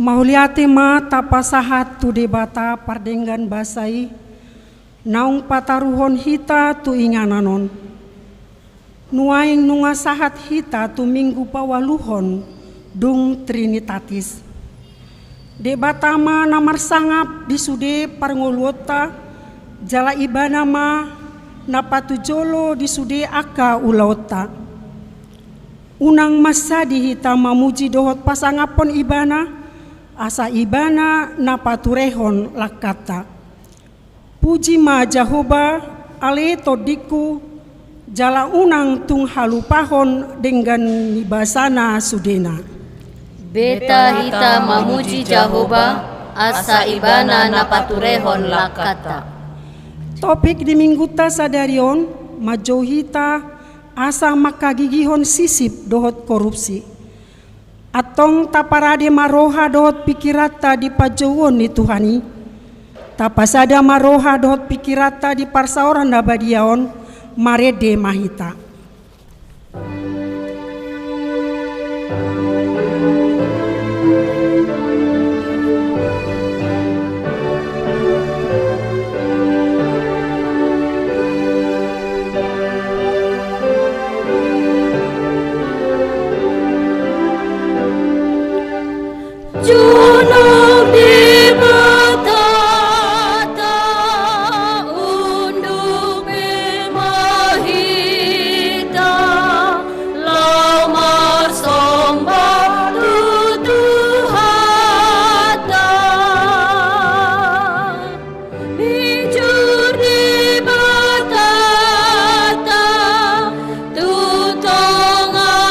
Mauliate ma tapasahat tu debata pardenggan basai, naung pataruhon hita tu ingananon. Nuaing nunga sahat hita tu minggu pawaluhon dung Trinitatis. Debata ma namar sangap disude parngoluota, jala ibana ma napatujolo disude aka ulaota. Unang masadi hita mamuji dohot pasangapon ibana, asa ibana napaturehon lakata. Puji ma Jahoba ale todiku jala unang tung halupahon dengan nibasana sudena. Beta hita mamuji Jahoba asa ibana napaturehon lakata. Topik di minggu ta sadarion majo hita asa makagigihon sisip dohot korupsi. Atong taparade maroha dohot pikirata di pajawon ni Tuhani. Tapasada maroha dohot pikirata di parsaoran nabadiaon marede mahita. Junung di batata unduk memahita, lamar sombah tutuhata. Bijur di batata tutongata,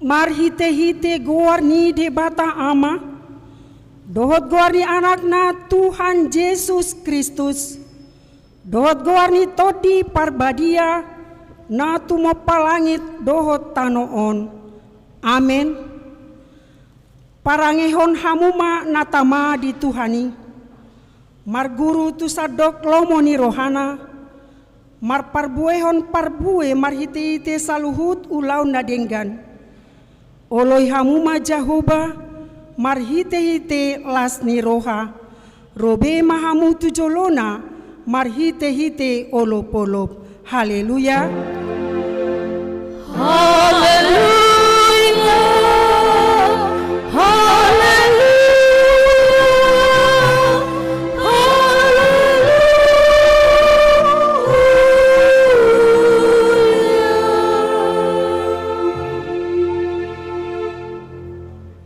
Mar hite-hite goar ni debata ama, dohot goar ni anakna Tuhan Yesus Kristus, dohot goar ni todi parbadia, na tumo palangit dohot tanoon. Amen. Parangehon hamuma natama di Tuhani, mar guru tu sadok lomoni rohana, mar parbuehon parbue mar hite-hite saluhut ulau nadenggan. Oloi hamuma Jahoba mar hite-hite lasni roha, robe mahamu tujolona mar hite-hite olop-olop. Haleluya. Haleluya. Haleluya.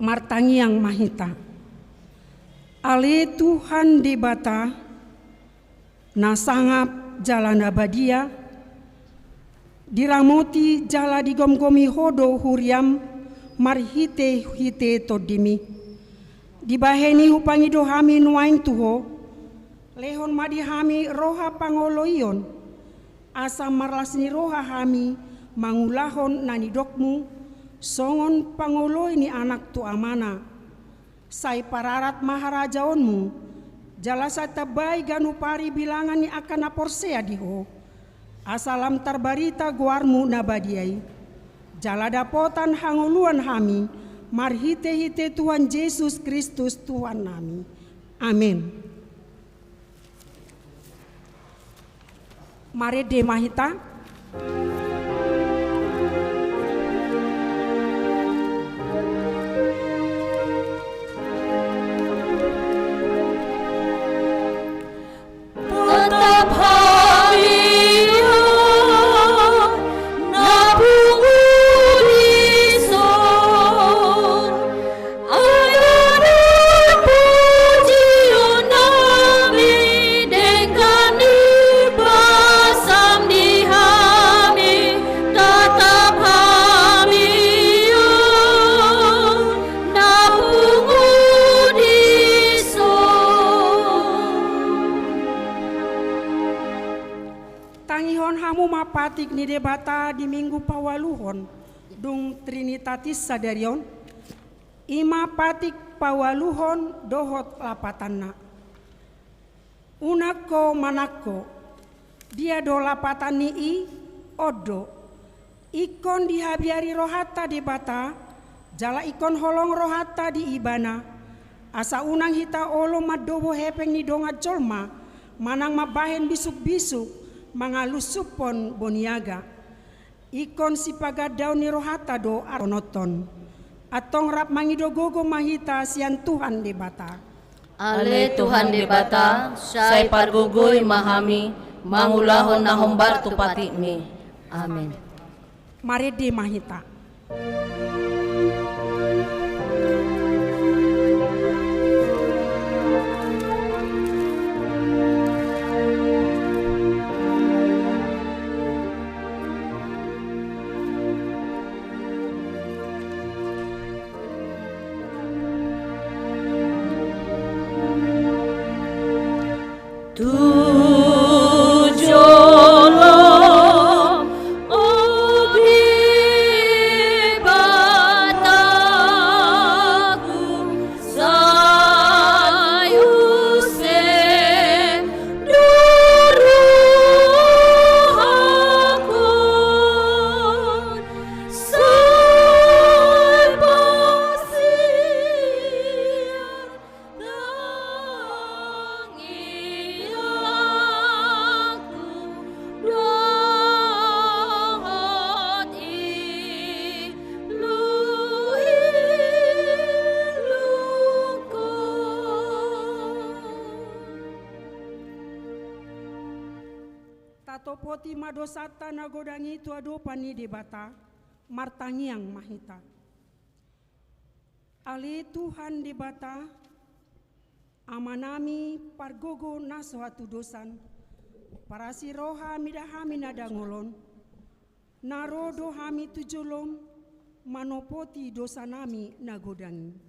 Martangi yang mahita. Ale Tuhan debata, na sangap jalan abadia, diramoti jala digomgomi hodo huriam, mar hite-hite todimi. Dibaheni hupangi dohami nuaing tuho, lehon madi hami roha pangoloion, asa marlasni roha hami mangulahon nani dokmu, songon pangoloi ni anak tu amana. Sai pararat maharajaonmu, jalasa tabai ganupari bilangan ni akan aporsea diho. Asalam tarbarita guarmu nabadiai. Jala dapotan hanguluan hami, marhite-hite Tuhan Yesus Kristus Tuhan nami. Amin. Mari demahita. Tetap habiyo nabung urison ayana pujiyo nabi dekani basam dihami tetap habiyo nabung urison. Tangihon hamu mapatik ni debata di minggu pawaluhon dung Trinitatis sadarion. Ima patik pawaluhon dohot lapatanna. Unako manako dia do lapatan nii odo. Ikon dihabiari rohata debata jala ikon holong rohata di ibana. Asa unang hita olo madobo hepeng ni donga jolma manang mabahen bisuk-bisuk mangalusupon boniaga. Ikon si pagadaw ni rohata do aronoton. Atong rap mangidogogo mahita sian Tuhan debata. Ale Tuhan debata, say pargugoy mahami, mangulahon na humbar tupati mi. Amen. Mari de mahita. Tujolo obi bataku sayuse duruhaku Tatopoti madosata nagodangi tuado pani debata martangiang mahita. Ali Tuhan debata amanami pargogo nasohatu dosan parasi roha midahami nadangolon narodo hami tujolom manopoti dosa nami nagodangi.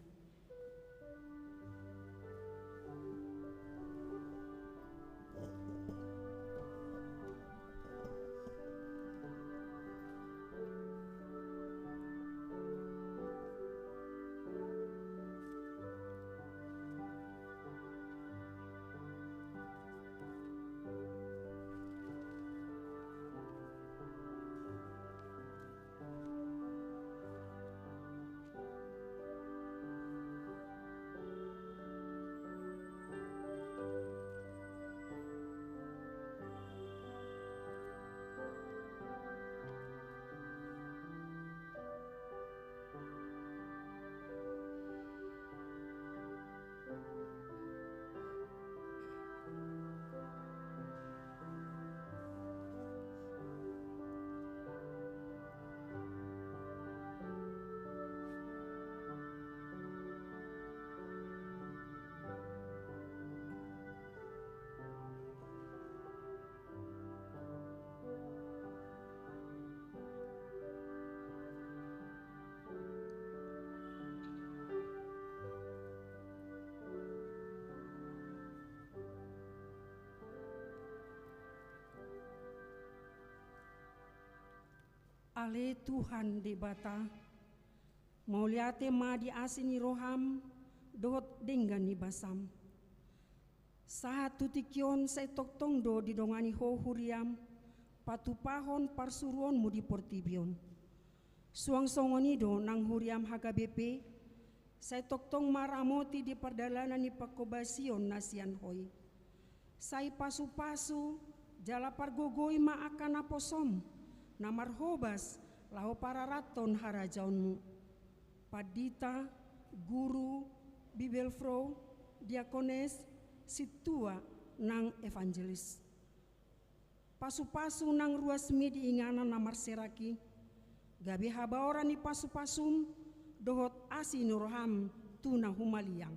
Ale Tuhan debata Mauliate ma di asini roham dohot dengan ni basam. Sahat tutikyon sa itoktong do didongani ho huriam patupahon parsuruan mo di portibyon. Suang songonido nang huriam HKBP sa itoktong maramoti di pardalanan ni pakobasyon na siyan hoy. Say pasu-pasu jala pargogoy maakan na posom na marhobas laho para raton harajaon mo. Padita, guru, bibelfro, diakones, situa ng evangelis. Pasu-pasu ng ruasmi diinganan na marseraki, gabi habaoran ni pasu-pasum, dohot asinurham tunang humaliyang.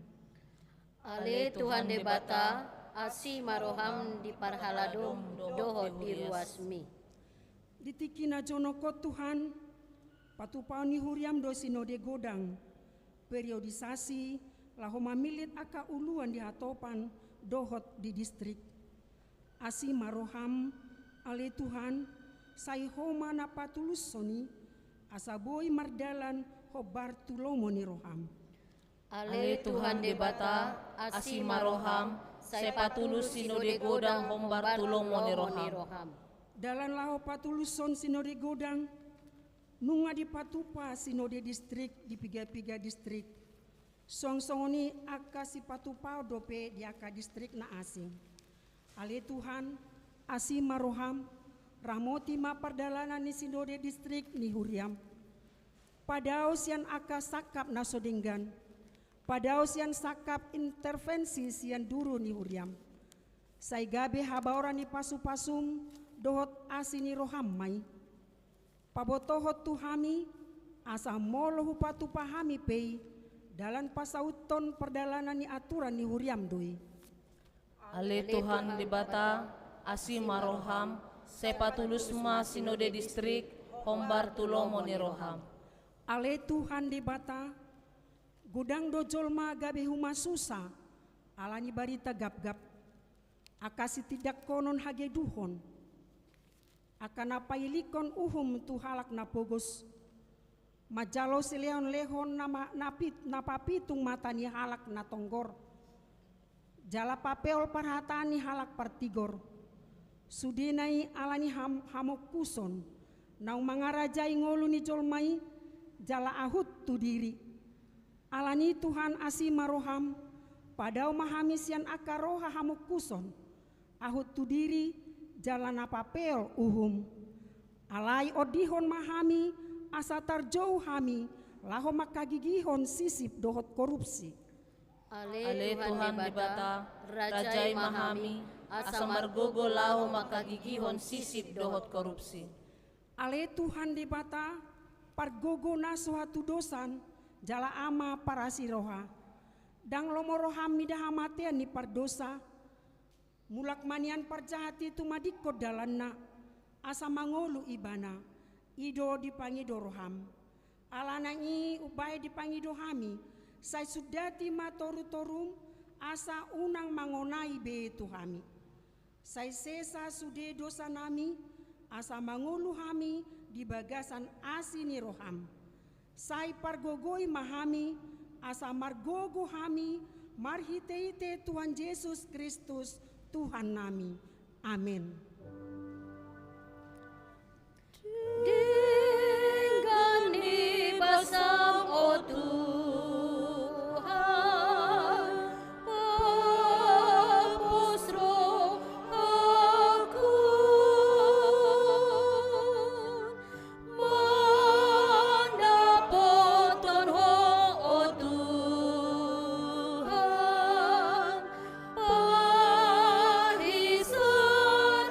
Ale Tuhan de bata, asi maroham di parhaladom dohot di ruasmi. Ditiki na jonoko Tuhan, patupao ni huriam do sinode godang, periodisasi, laho mamilit aka uluan di hatopan dohot di distrik. Asi maroham, ale Tuhan, say homa na patulus soni, asaboy mardalan ho Bartulomo ni roham. Ale Tuhan de bata, asi maroham, say patulus sinode godang hom Bartulomo ni roham. Dalan laho patuluson sinode godang, nunga di patupa sinode distrik di piga-piga distrik. Song-songoni aka si patupao dope di aka distrik na asing. Ale Tuhan, asi maroham, ramoti ma pardalanan ni sinode distrik ni huriam. Padao sian aka sakap na sodinggan. Padao sian sakap intervensi sian duru ni huriam. Say gabe habaoran ni pasu-pasum dohot asini roham may. Pabotohot tuhami asa molohu patu pahami pei dalan pasauton perdalanan ni aturan ni huriam doi. Ale Tuhan di bata asi maroham sepatulus ma sinode distrik hom Bartulomo ni roham. Ale Tuhan di bata gudang dojol ma gabe huma susa alani barita gap-gap akasi tidak konon hage duhon akan apailikon uhum tu halak na pogos majalo sileon lehon napapitung mata ni halak na tonggor jala papeol parhatani halak partigor sudinai alani hamokuson nau mangarajai ngolu ni jolmai jala ahut tu diri alani Tuhan asi maroham padau mahamisian akaroha hamokuson ahut tu diri jalan apapel uhum alai odihon mahami asatar jauh hami laho makagigihon sisip dohot korupsi. Ale Tuhan di bata rajai mahami asa margogo laho makagigihon sisip dohot korupsi. Ale Tuhan di bata pargogo na suatu dosan jala ama parasiroha dang lomoroham midahamatean ni pardosa mulak manian parjahati tu madikko dalanna asa mangolu ibana ido dipangido roham alanangi ubay dipangido hami say sudati matoru-torum asa unang mangonai be tuhami say sesa sude dosa nami asa mangolu hami di bagasan asini roham say pargogoi mahami asa margogo hami marhite-hite Tuhan Yesus Kristus Tuhan nami. Amin. Dengan basam o Tuhan, hapus roh aku, mendapoton ho o Tuhan, pahisan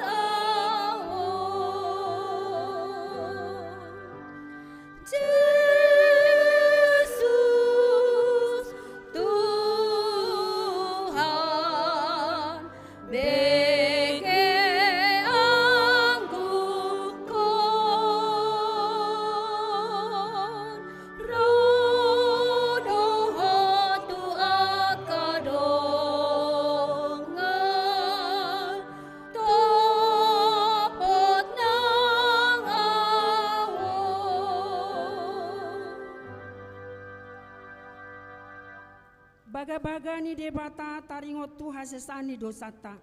Baga-baga ni debata taringot tu hasesani dosata.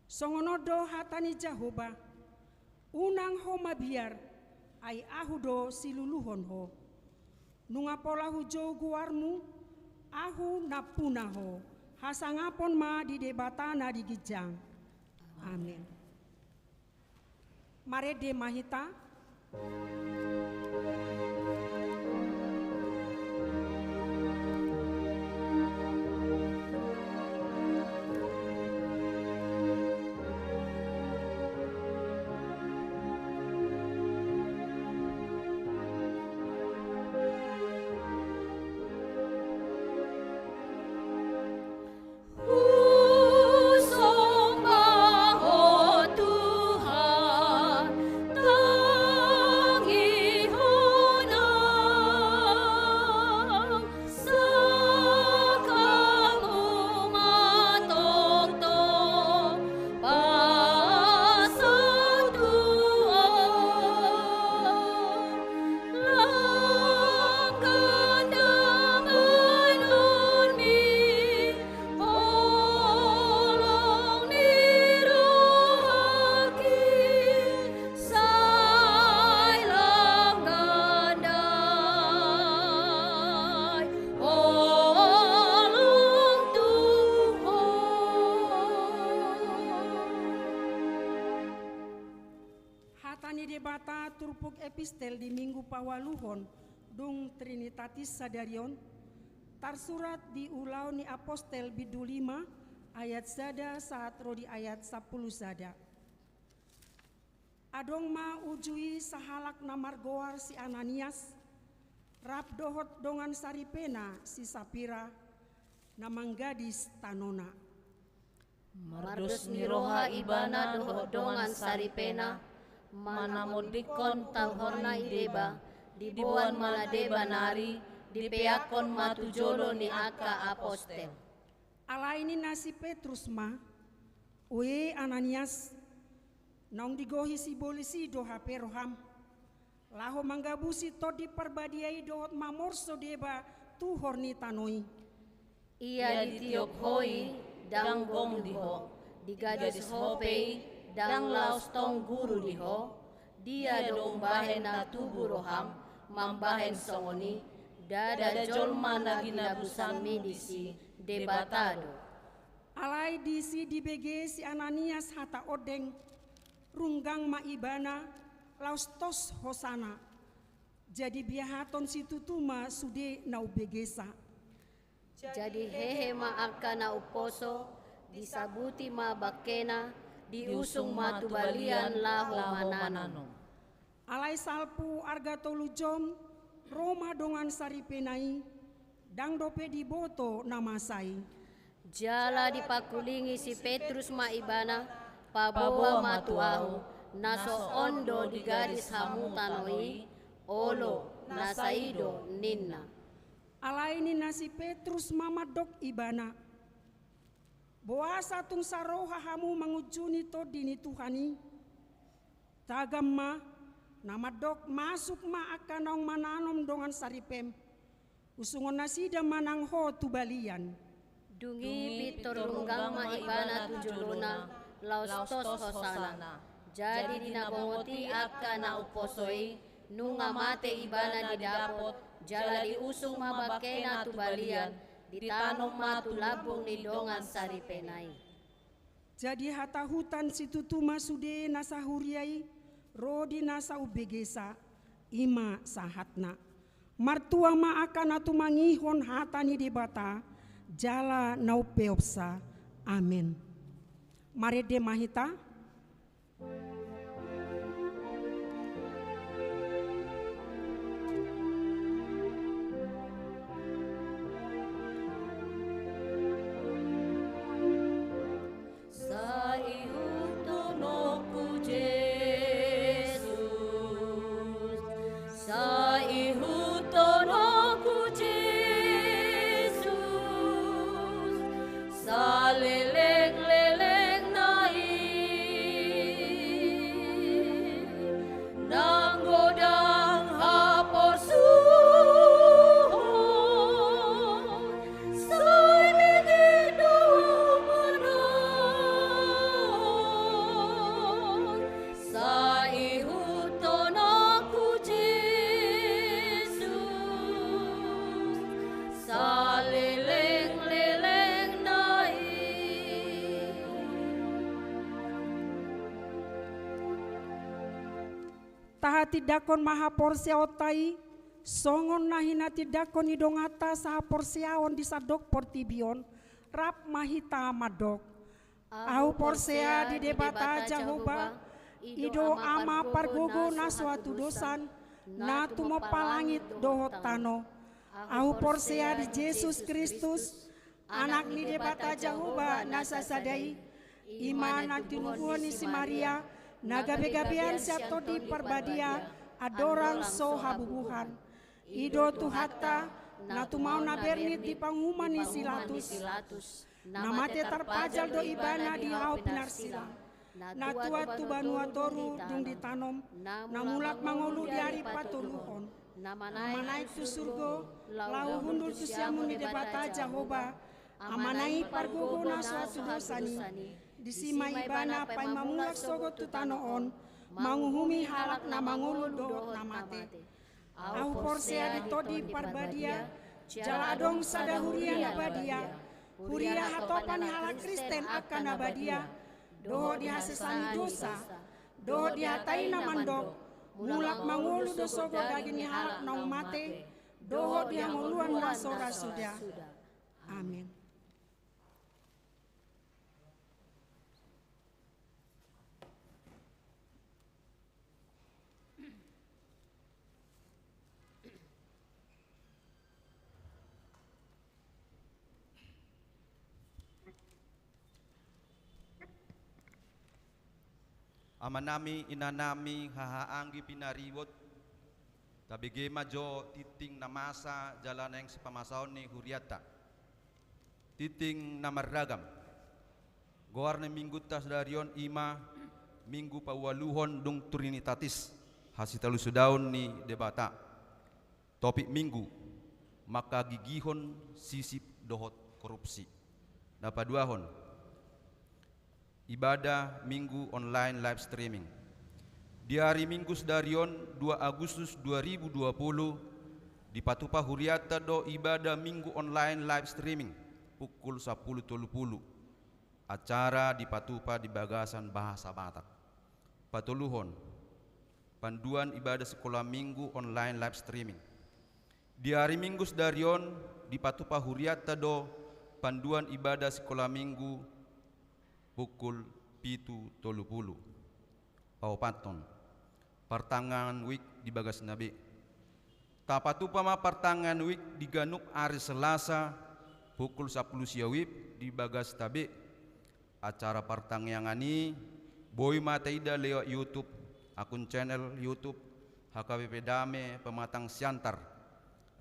Songonodo hatani Jahoba. Unang ho mabiar ay ahudo siluluhon ho. Nunga pola hujo guarmu ahu napuna ho. Hasangapon ma di debata na di gijang. Amin. Mare de mahita. Hatani debata turpuk epistel di Minggu Pawaluhon dung Trinitatis Sadarion tarsurat di ulau ni apostel bidu 5 ayat sada saat rodi ayat 10 sada. Adong ma ujui sahalak namargoar si Ananias rap dohot dongan saripena si Sapira namang gadis tanona. Mardus ni roha ibana dohot dongan saripena manamodikon tahorna ideba dibuan maladeba nari dipeakon matujolo ni aka apostel. Alaini nasi Petrus ma ue Ananias nong digohi si bolisi doha peroham laho manggabusi to diperbadiai dohot mamorso deba tuhor ni tanoi. Ia ditiok hoi dang gong diho digadis hopei dang laos tong guru diho, dia dong bahen na tubuh roham, mambahen songoni, dada jolma na ginabusan medisi, debatado. Alai disi di BG si Ananias hata odeng, runggang maibana, laos tos hosana. Jadi biahaton si tutuma sude nau begesa. Jadi hehe ma akka na uposo, disabuti ma bakena, diusung matu balian laho manano. Alai salpu arga tolujom Roma dongan saripenai dang dope di boto namasai. Jala dipakulingi si Petrus maibana pabawa matuahu naso ondo di gadis hamutanoi olo nasaido ninna. Alai ni nasi Petrus mamadok ibana. Boasa tung saroha hamu mangujuni to dini Tuhani. Tagam ma namadok masuk ma akanong mananom dongan saripem. Usungon nasida manang ho tubalian. Dungi pitorunggang ma ibana tujuluna laustos hosana. Jadi dinabongoti akka na uposoi nunga mate ibana didapot jala diusung ma bakena tubalian. Ditanong matu labong ni dongan saripenai. Jadi hata hutan situ tuma sude nasa huriai rodi nasa ubegesa ima sahatna. Martua ma akan atu mangihon hatani debata jala nau peopsa. Amin. Mare de mahita. Leleng-leleng nai taha tidakon maha porsia otai, songon nahina tidakon idongata saha porsiaon disadok portibion, rap mahita madok. Au porsea di debata Jehovah, ido ama pargogo na suatu dosan, na tumopalangit dohot tano. Au porsea di Yesus Kristus, anak ni debata Jehovah na sasadai, iman na tinubuhan ni si Maria, na gabi-gabian siya to di parbadia, adorang so habubuhan. Ido tuhata, na tumau na bernit di panguman ni Silatus, na mate tarpajal do ibana di hau pinarsila. Na tuat tu banua toru dung ditanom, na mulak mangolu di hari patuluhon. Amanai tu surgo, lau hundur tu siamu ni debata Jehovah, amanai pargogo na suatu dosani, disima ibana pai mamulak sogo tu tanoon, manguhumi halak na mangolu dohot na mate. Au porsea di todi parbadia, jaladong sada huria na badia, huria hatopan halak Kristen akan abadia, doho dihasesani dosa, doho dihatai na mandok, mulak mangulu dosogo daging halak na umate, doho dianguluan na sora sudah. Amin. Amanami inanami hahaanggi pinariwot tabige majo titing namasa jalan yang sepamasaon ni huriata titing namarragam goar ni minggu tas darion ima minggu pawaluhon dung trinitatis hasitalu sudaun ni debata topik minggu maka gigihon sisip dohot korupsi napaduahon ibadah minggu online live streaming. Di hari Minggu sedarion 2 Agustus 2020 di Patupa Huriata do ibadah minggu online live streaming pukul 10.30. Acara di Patupa di Bagasan Bahasa Batak. Patuluhon panduan ibadah sekolah minggu online live streaming. Di hari Minggu sedarion di Patupa Huriata do panduan ibadah sekolah minggu pukul 7.30 paupaton pertangan week di Bagas Nabi tapatupama pertangan week di Ganuk hari Selasa pukul 10 siawip di Bagas Tabe acara pertangangani boy mataida lewat YouTube akun channel YouTube HKBP Dame Pematang Siantar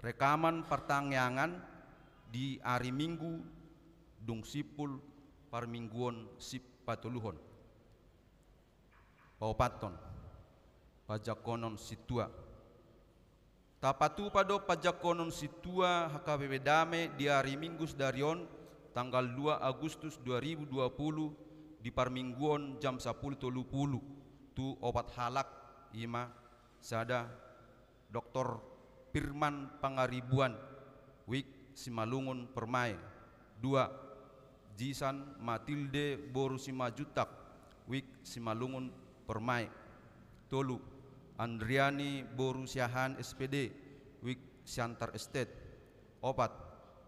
rekaman pertangangan di hari Minggu dung sipul parmingguon sip patuluhon paupaton pajakonon situa tapatu pado pajakonon situa HKBP Dame di hari Minggu sedarion tanggal 2 Agustus 2020 di parmingguon jam 10.30 tu obat halak ima sada Dr. Firman Pangaribuan Wik Simalungun Permai 2 Jisan Matilde Boru Simajutak Wik Simalungun Permai Tolu Andriani Boru Siahan SPD Wik Siantar Estate Opat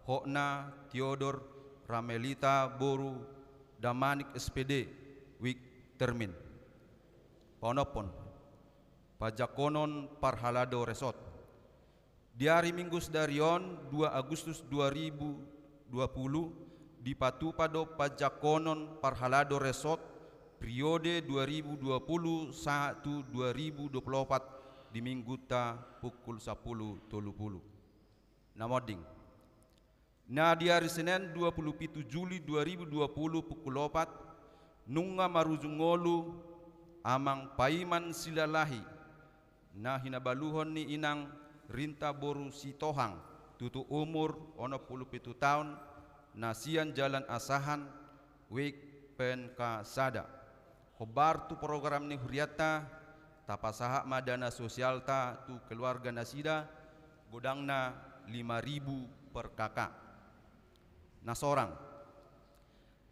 Hokna Theodor Ramelita Boru Damanik SPD Wik Termin Ponopon Pajakonon Parhalado Resort di hari Minggu sedarion 2 Agustus 2020 di Patupado Pajakonon Parhalado Resort periode 2021-2024 di Mingguta pukul 10.30 namoding na di hari Senin 27 Juli 2020 pukul 4 nunga marujungolu amang paiman silalahi na hinabaluhon ni inang rinta boru sitohang tutu umur 67 tahun nasian jalan asahan wik pen ka sada khobar tu program ni huriata tapasaha madana sosial ta tu keluarga nasida godangna 5.000 per kakak na sorang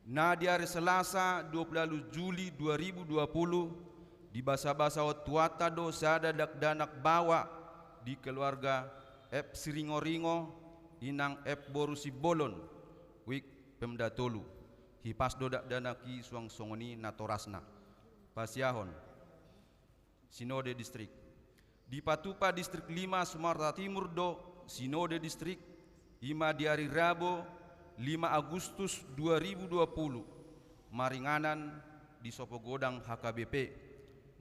na di hari Selasa 20 Juli 2020 di basa-basa tuata do sada dakdanak bawa di keluarga F Siringo-ringo inang F Borusi Bolon wik Pemda Tolu hipas do dakdanaki suang songoni natorasna Pasiahon Sinode Distrik di Patupa Distrik 5 Sumatera Timur do Sinode Distrik Ima di hari Rabu 5 Agustus 2020 maringanan di Sopogodang HKBP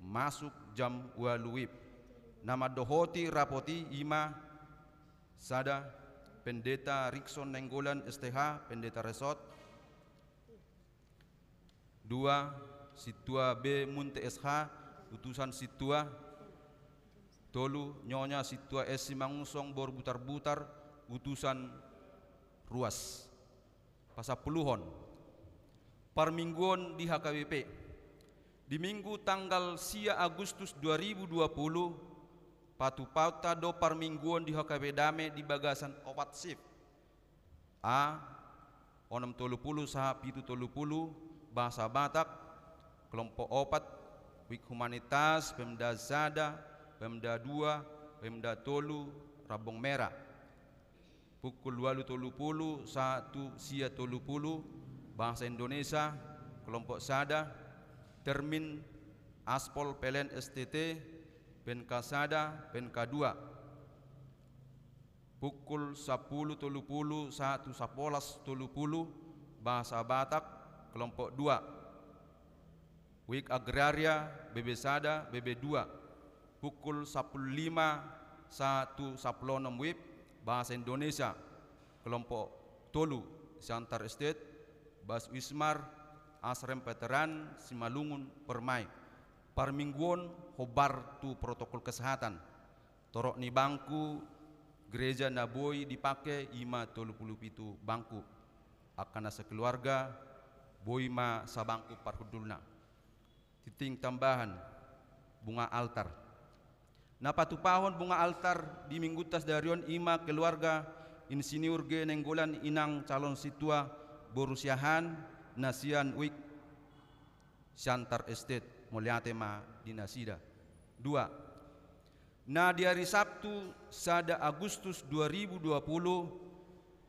masuk jam waluip nama dohoti rapoti Ima sada Pendeta Rikson Nenggolan STH Pendeta Resort 2 Situa B Munte SH utusan Situa Tolu Nyonya Situa S Mangusong Bor Butar-Butar utusan Ruas Pasapuluhon Parmingguan di HKBP di Minggu tanggal 10 Agustus 2020 Patupauta do Parmingguan di HKBP Dame di bagasan opat sip A 630 saha 730 bahasa Batak kelompok opat Wik Humanitas Pemda Zada Pemda 2 Pemda Tolu Rabong Merah pukul 8.30 1 sia 30 bahasa Indonesia kelompok Sada termin Aspol Pelen STT Penka Sada Penka 2 pukul 10.30 1 11.30 bahasa Batak kelompok 2 Wik Agraria BB Sada BB 2 pukul 15 1 16 WIB bahasa Indonesia kelompok Tolu Siantar Estate Bas Wismar Asrem Veteran Simalungun Permai Parmingguan hobar tu protokol kesehatan torok ni bangku gereja Naboi dipakai ima 37 bangku akan sekeluarga boima sabangku parhudulna titing tambahan bunga altar napatupahon bunga altar di Minggutas Darion ima keluarga Insinyur G Nenggolan inang calon situa Borusiahan Nasian Wik Siantar Estate Mulyate Ma Dinasida 2 na di hari Sabtu sada Agustus 2020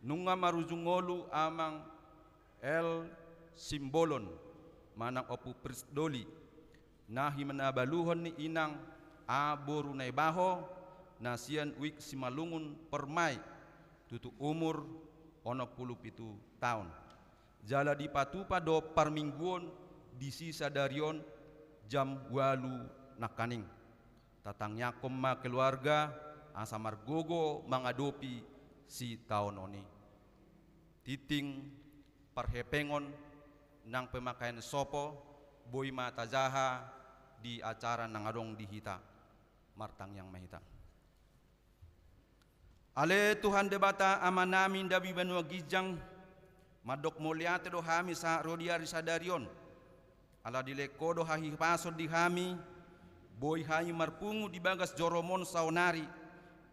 nunga marujungolu amang L Simbolon manang opu Prisdoli nahi menabaluhon ni inang A Borunai Baho Nasian Wik Simalungun Permai tutu umur 67 tahun jala di Patupa do Parmingguan di sisa Darion jam 8 nakaning tatang nyakom ma keluarga asa margogo mangadopi si tahun oni titing parhepengon nang pemakaian sopo boy mata jaha di acara nangadong di hita martang yang mahita ale Tuhan debata ama namin dabi banua gijang madok mulyate do hami sa rodiari sadarion ala dileko do hahi pasod di hami boy hayi marpungu di bagas joromon saunari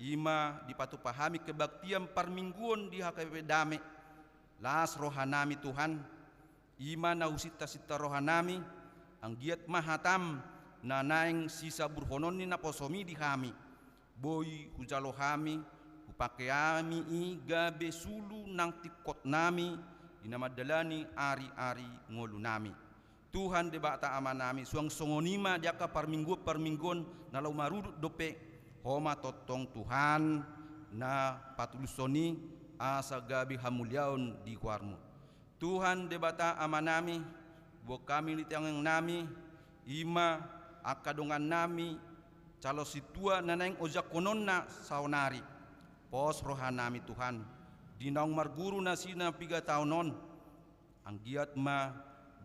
ima di patupahami kebaktian Parmingguan di HKBP Dame las rohanami Tuhan ima nausita-sita rohanami ang giat mahatam na naeng sisa burhonon ni naposomi di hami boy hujalo hami upake ami iga besulu nang tikot nami inamadalani ari-ari ngolu nami Tuhan debata amanami suang songonima diaka Parmingguan nalau marudut dope homa totong Tuhan na patulusoni asa gabi hamulyaon di kuarmu Tuhan debata amanami bo kami litiang nami ima akadongan nami calo situa naneng ojak kononna saunari pos rohanami Tuhan dinaung marguru nasina 3 tahunon ang giat ma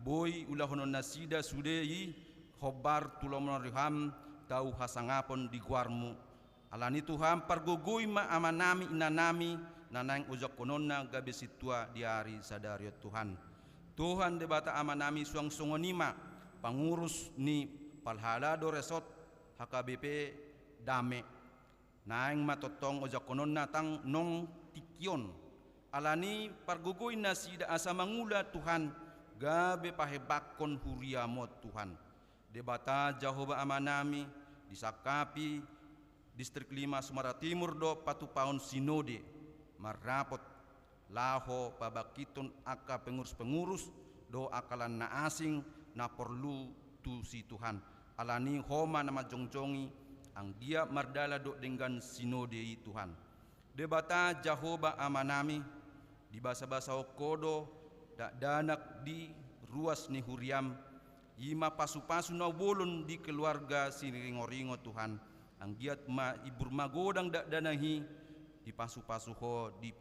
boy ulahonon nasida sudei khobar tulomon riham tau hasangapon di guarmu alani Tuhan pargogoy ma amanami inanami nanang ojak kononna gabe situa di hari sadariot Tuhan debata amanami suang songonima pangurus ni Palhalado Resort HKBP Dame naing matotong ojak konon natang nong tikyon alani pargugoy na sida asa mangula Tuhan gabe pahebakon huriamot Tuhan Debata Jahoba Amanami disakapi Distrik 5 Sumatera Timur do patupaun sinode marapot laho pabakiton aka pengurus-pengurus do akalan na asing na perlu tu si Tuhan alani homa nama jongjongi ang dia mardala do dengan sinode i Tuhan. Debata Jahoba Amanami di basa-basa kodo dak danak di ruas ni huriam ima pasu-pasu na bolon di keluarga siniringo-ringo Tuhan ang giat ma ibur magodang dak danahi di pasu-pasu ho di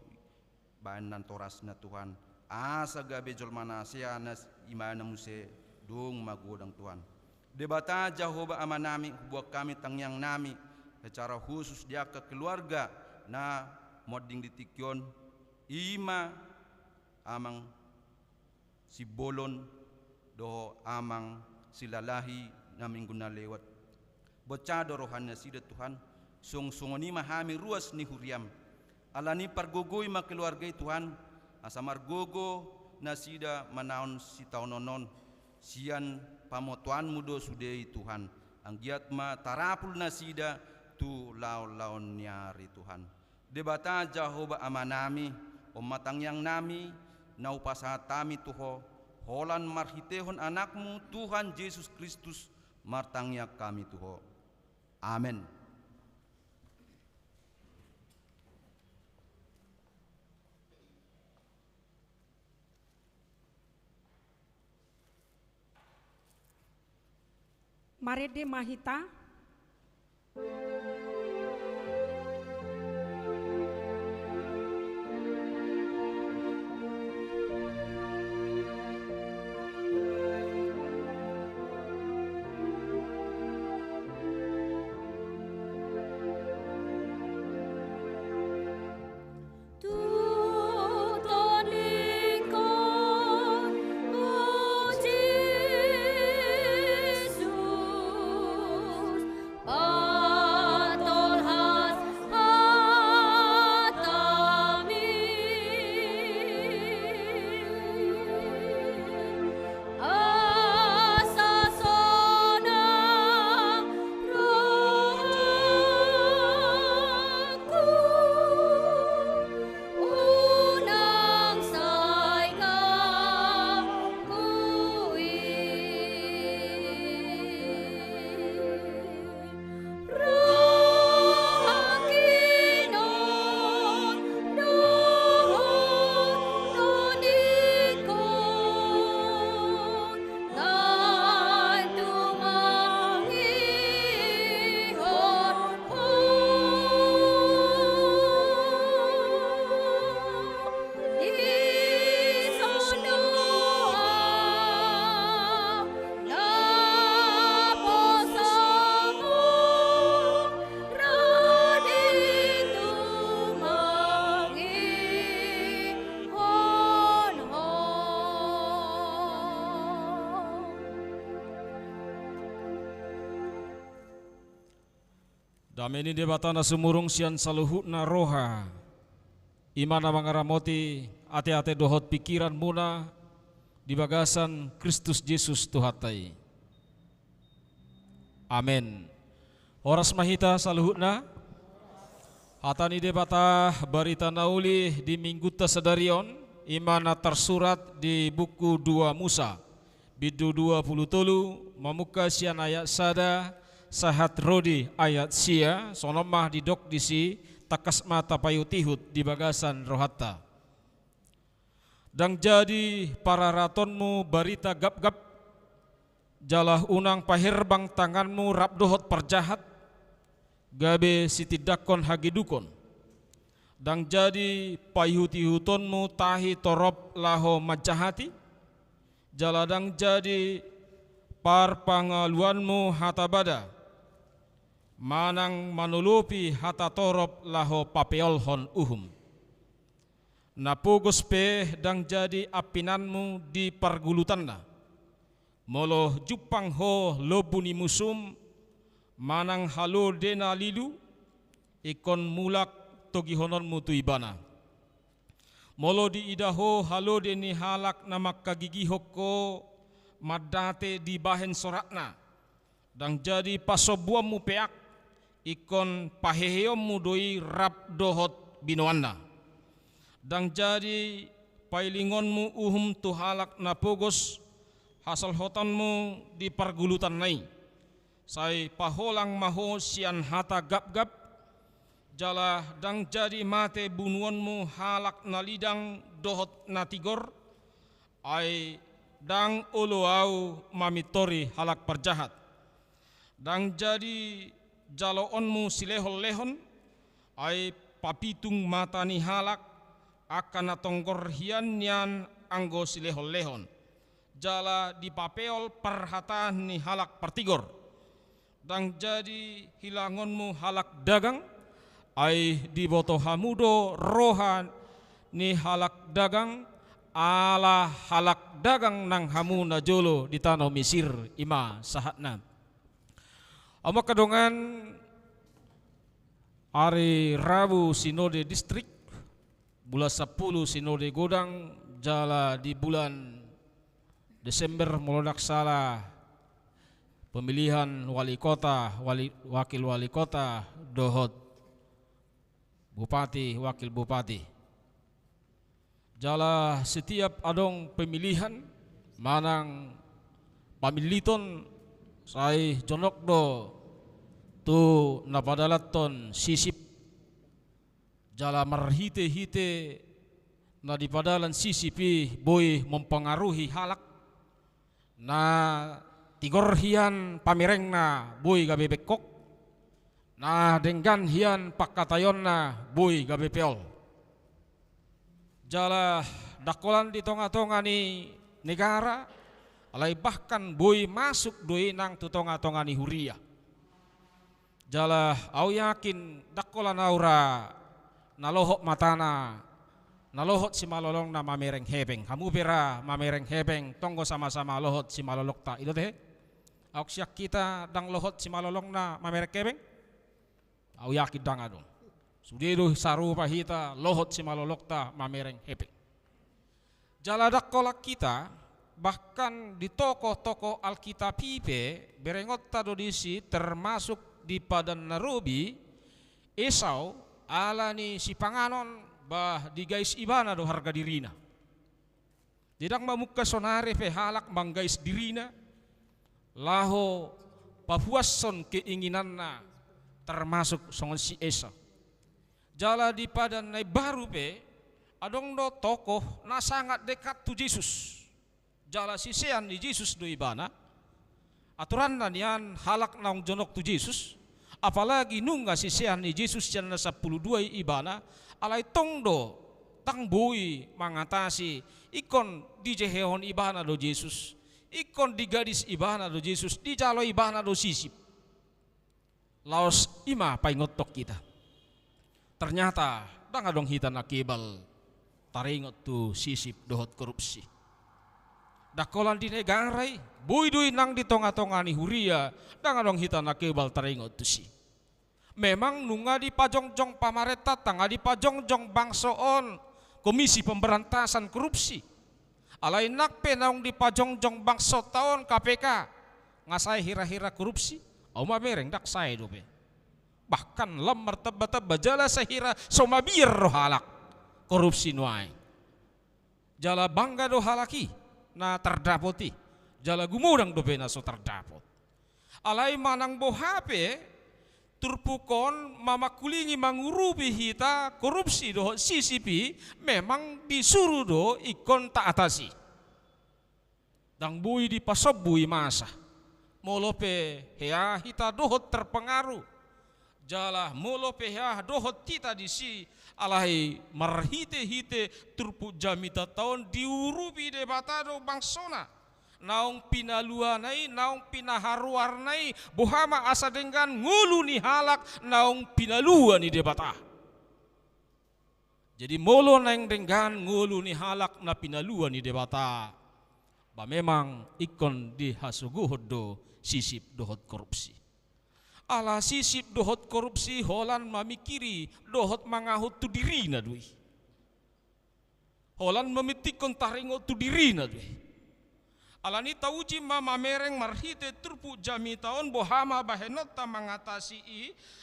banan toras na Tuhan asa gabe jol manasya nas imana muse dong magodang Tuhan. Debata Jahoba Amanami buat kami tangyang nami secara khusus dia ke keluarga na moding ditikyon ima amang si bolon do amang silalahi na minggu na lewat bocado rohanya sida Tuhan sungsungoni mahami ruas ni huriam alani pargogoy makeluarga Tuhan asa margogo na sida manaon si taunonon sian pamotuan mudo sudei Tuhan ang giat ma tarapul na sida tu laon-laon nyari Tuhan. Debata Jahoba Amanami o matangyang nami na upasatami tuho holan marhitehon anakmu Tuhan Yesus Kristus martangyak kami tuho. Amen. Marede Mahita. Dameni debatana sumurung sian saluhutna roha imana mangaramoti ate-ate dohot pikiran muna di bagasan Kristus Yesus Tuhatai. Amin. Horas mahita saluhutna hatani debata barita nauli di minggu tasadarion imana tersurat di buku 2 Musa bidu 23 mamuka sian ayat sada sahat rodi ayat sia sonomah didok disi takas mata payu tihut di bagasan rohata. Dang jadi para ratonmu barita gap-gap jalah unang pahirbang tanganmu rap dohot perjahat gabe sitidakon hagidukon. Dang jadi payuti-hutonmu tahi torop laho majahati jaladang jadi par pangaluanmu hatabada manang manulupi hata torop laho papeolhon uhum. Napugos pe dang jadi apinanmu di pargulutanna moloh jupang ho lobuni musum manang halo dena lilu ikon mulak togihononmu tuibana molo di idaho halo deni halak namak kagigihoko madate di bahen sorakna dang jadi pasobuamu peak ikon paheheommu doi rap dohot binoanna, dang jadi pailingonmu uhum tuhalak na pogos hasal hotanmu di pargulutan nai, sai paholang maho sian hata gap-gap, jala dang jadi mate bunuanmu halak na lidang dohot na tigor, ai dang uluau mamitori halak perjahat, dang jadi jaloonmu silehol-lehon, ai papitung mata ni halak akan natonggor hianyan anggo silehol-lehon, jala dipapeol perhatan ni halak pertigor, dang jadi hilangonmu halak dagang, ai diboto hamudo rohan ni halak dagang ala halak dagang nang hamuna jolo di tanah Mesir ima sahatna. Ama kadongan hari Rabu Sinode Distrik bulan 10 Sinode Godang jala di bulan Desember molodak salah pemilihan wali kota, wakil wali kota, dohot bupati, wakil bupati. Jala setiap adong pemilihan manang pamiliton sai jonok do tu napadalaton sisip, jala marhite-hite na dipadalan sisipi boy mempengaruhi halak na tigor hian pamireng na boy gabe bekok, na denggan hian pakatayon na boy gabe peol. Jala dakolan di tonga-tonga ni negara alai bahkan boy masuk doi nang tutonga-tonga ni huria. Jala au yakin dakolan aura nalohok matana, nalohot si malolong na mamereng hebeng, hamu pera mamereng hebeng tonggo sama-sama lohot si malolok ta ilo teh. Au siak kita dang lohot si malolong na mamereng hebeng, au yakin dang adong. Sudido saru pahita lohot si malolok ta mamereng hebeng. Jala dakolak kita bahkan di toko-toko Alkitab pipe berengot tadodisi termasuk di Padan Narobi Esau ala ni si panganon bah di guys ibana do harga dirina. Tidak mamuka sonare fe halak manggais dirina laho papuason keinginanna termasuk songon si Esau. Jala di Padan nai baru pe adong do tokoh na sangat dekat tu Yesus. Jala sisean di Yesus do ibana aturan na nian halak naung jonok tu Yesus, apalagi nungga sisean ni Yesus yang na 12 ibana alai tongdo tang bui mangatasi ikon di jehehon ibana do Yesus, ikon di gadis ibana do Yesus, di jalo ibana do sisip. Laos ima paingotok kita. Ternyata dangadong hitan akibal taringot tu sisip dohot korupsi. Dakolan di negarai buidui nang di tonga-tonga ni huria dangadong hitan akibal taringot tu si. Memang nunga di pajongjong pamareta tanga di pajongjong bangsoon Komisi Pemberantasan Korupsi. Alai nakpe naung di pajongjong bangso taon KPK ngasai hira-hira korupsi. Au mamereng dak sai dope. Bahkan lemar teba-teba jala sahira somabir roh halak korupsi nuai. Jala bangga do halaki na terdapoti, jala gumudang dope na so terdapot. Alai manang bohape turpukon mamakulingi mangurubi hita korupsi do sisipi memang disuruh do ikon tak atasi. Dang bui di pasobui masa. Molope hea hita dohot terpengaruh. Jala molope hea dohot kita disi alai marhite-hite turpu jamita tahun diurubi debatado bangsona. Naung pinaluanai, naung pinaharuarnai, bohama asa dengan ngulu ni halak, naung pinaluan ni debata. Jadi molo nang dengan ngulu ni halak na pinaluan ni debata. Ba memang ikon di hasuguhod do sisip dohot korupsi. Ala sisip dohot korupsi holan mamikiri dohot mangahut tu diri na dui. Holan memitikon taringo tu diri na dui. Alani tauji mama mereng marhite turpu jami taon bohama bahenota mengatasi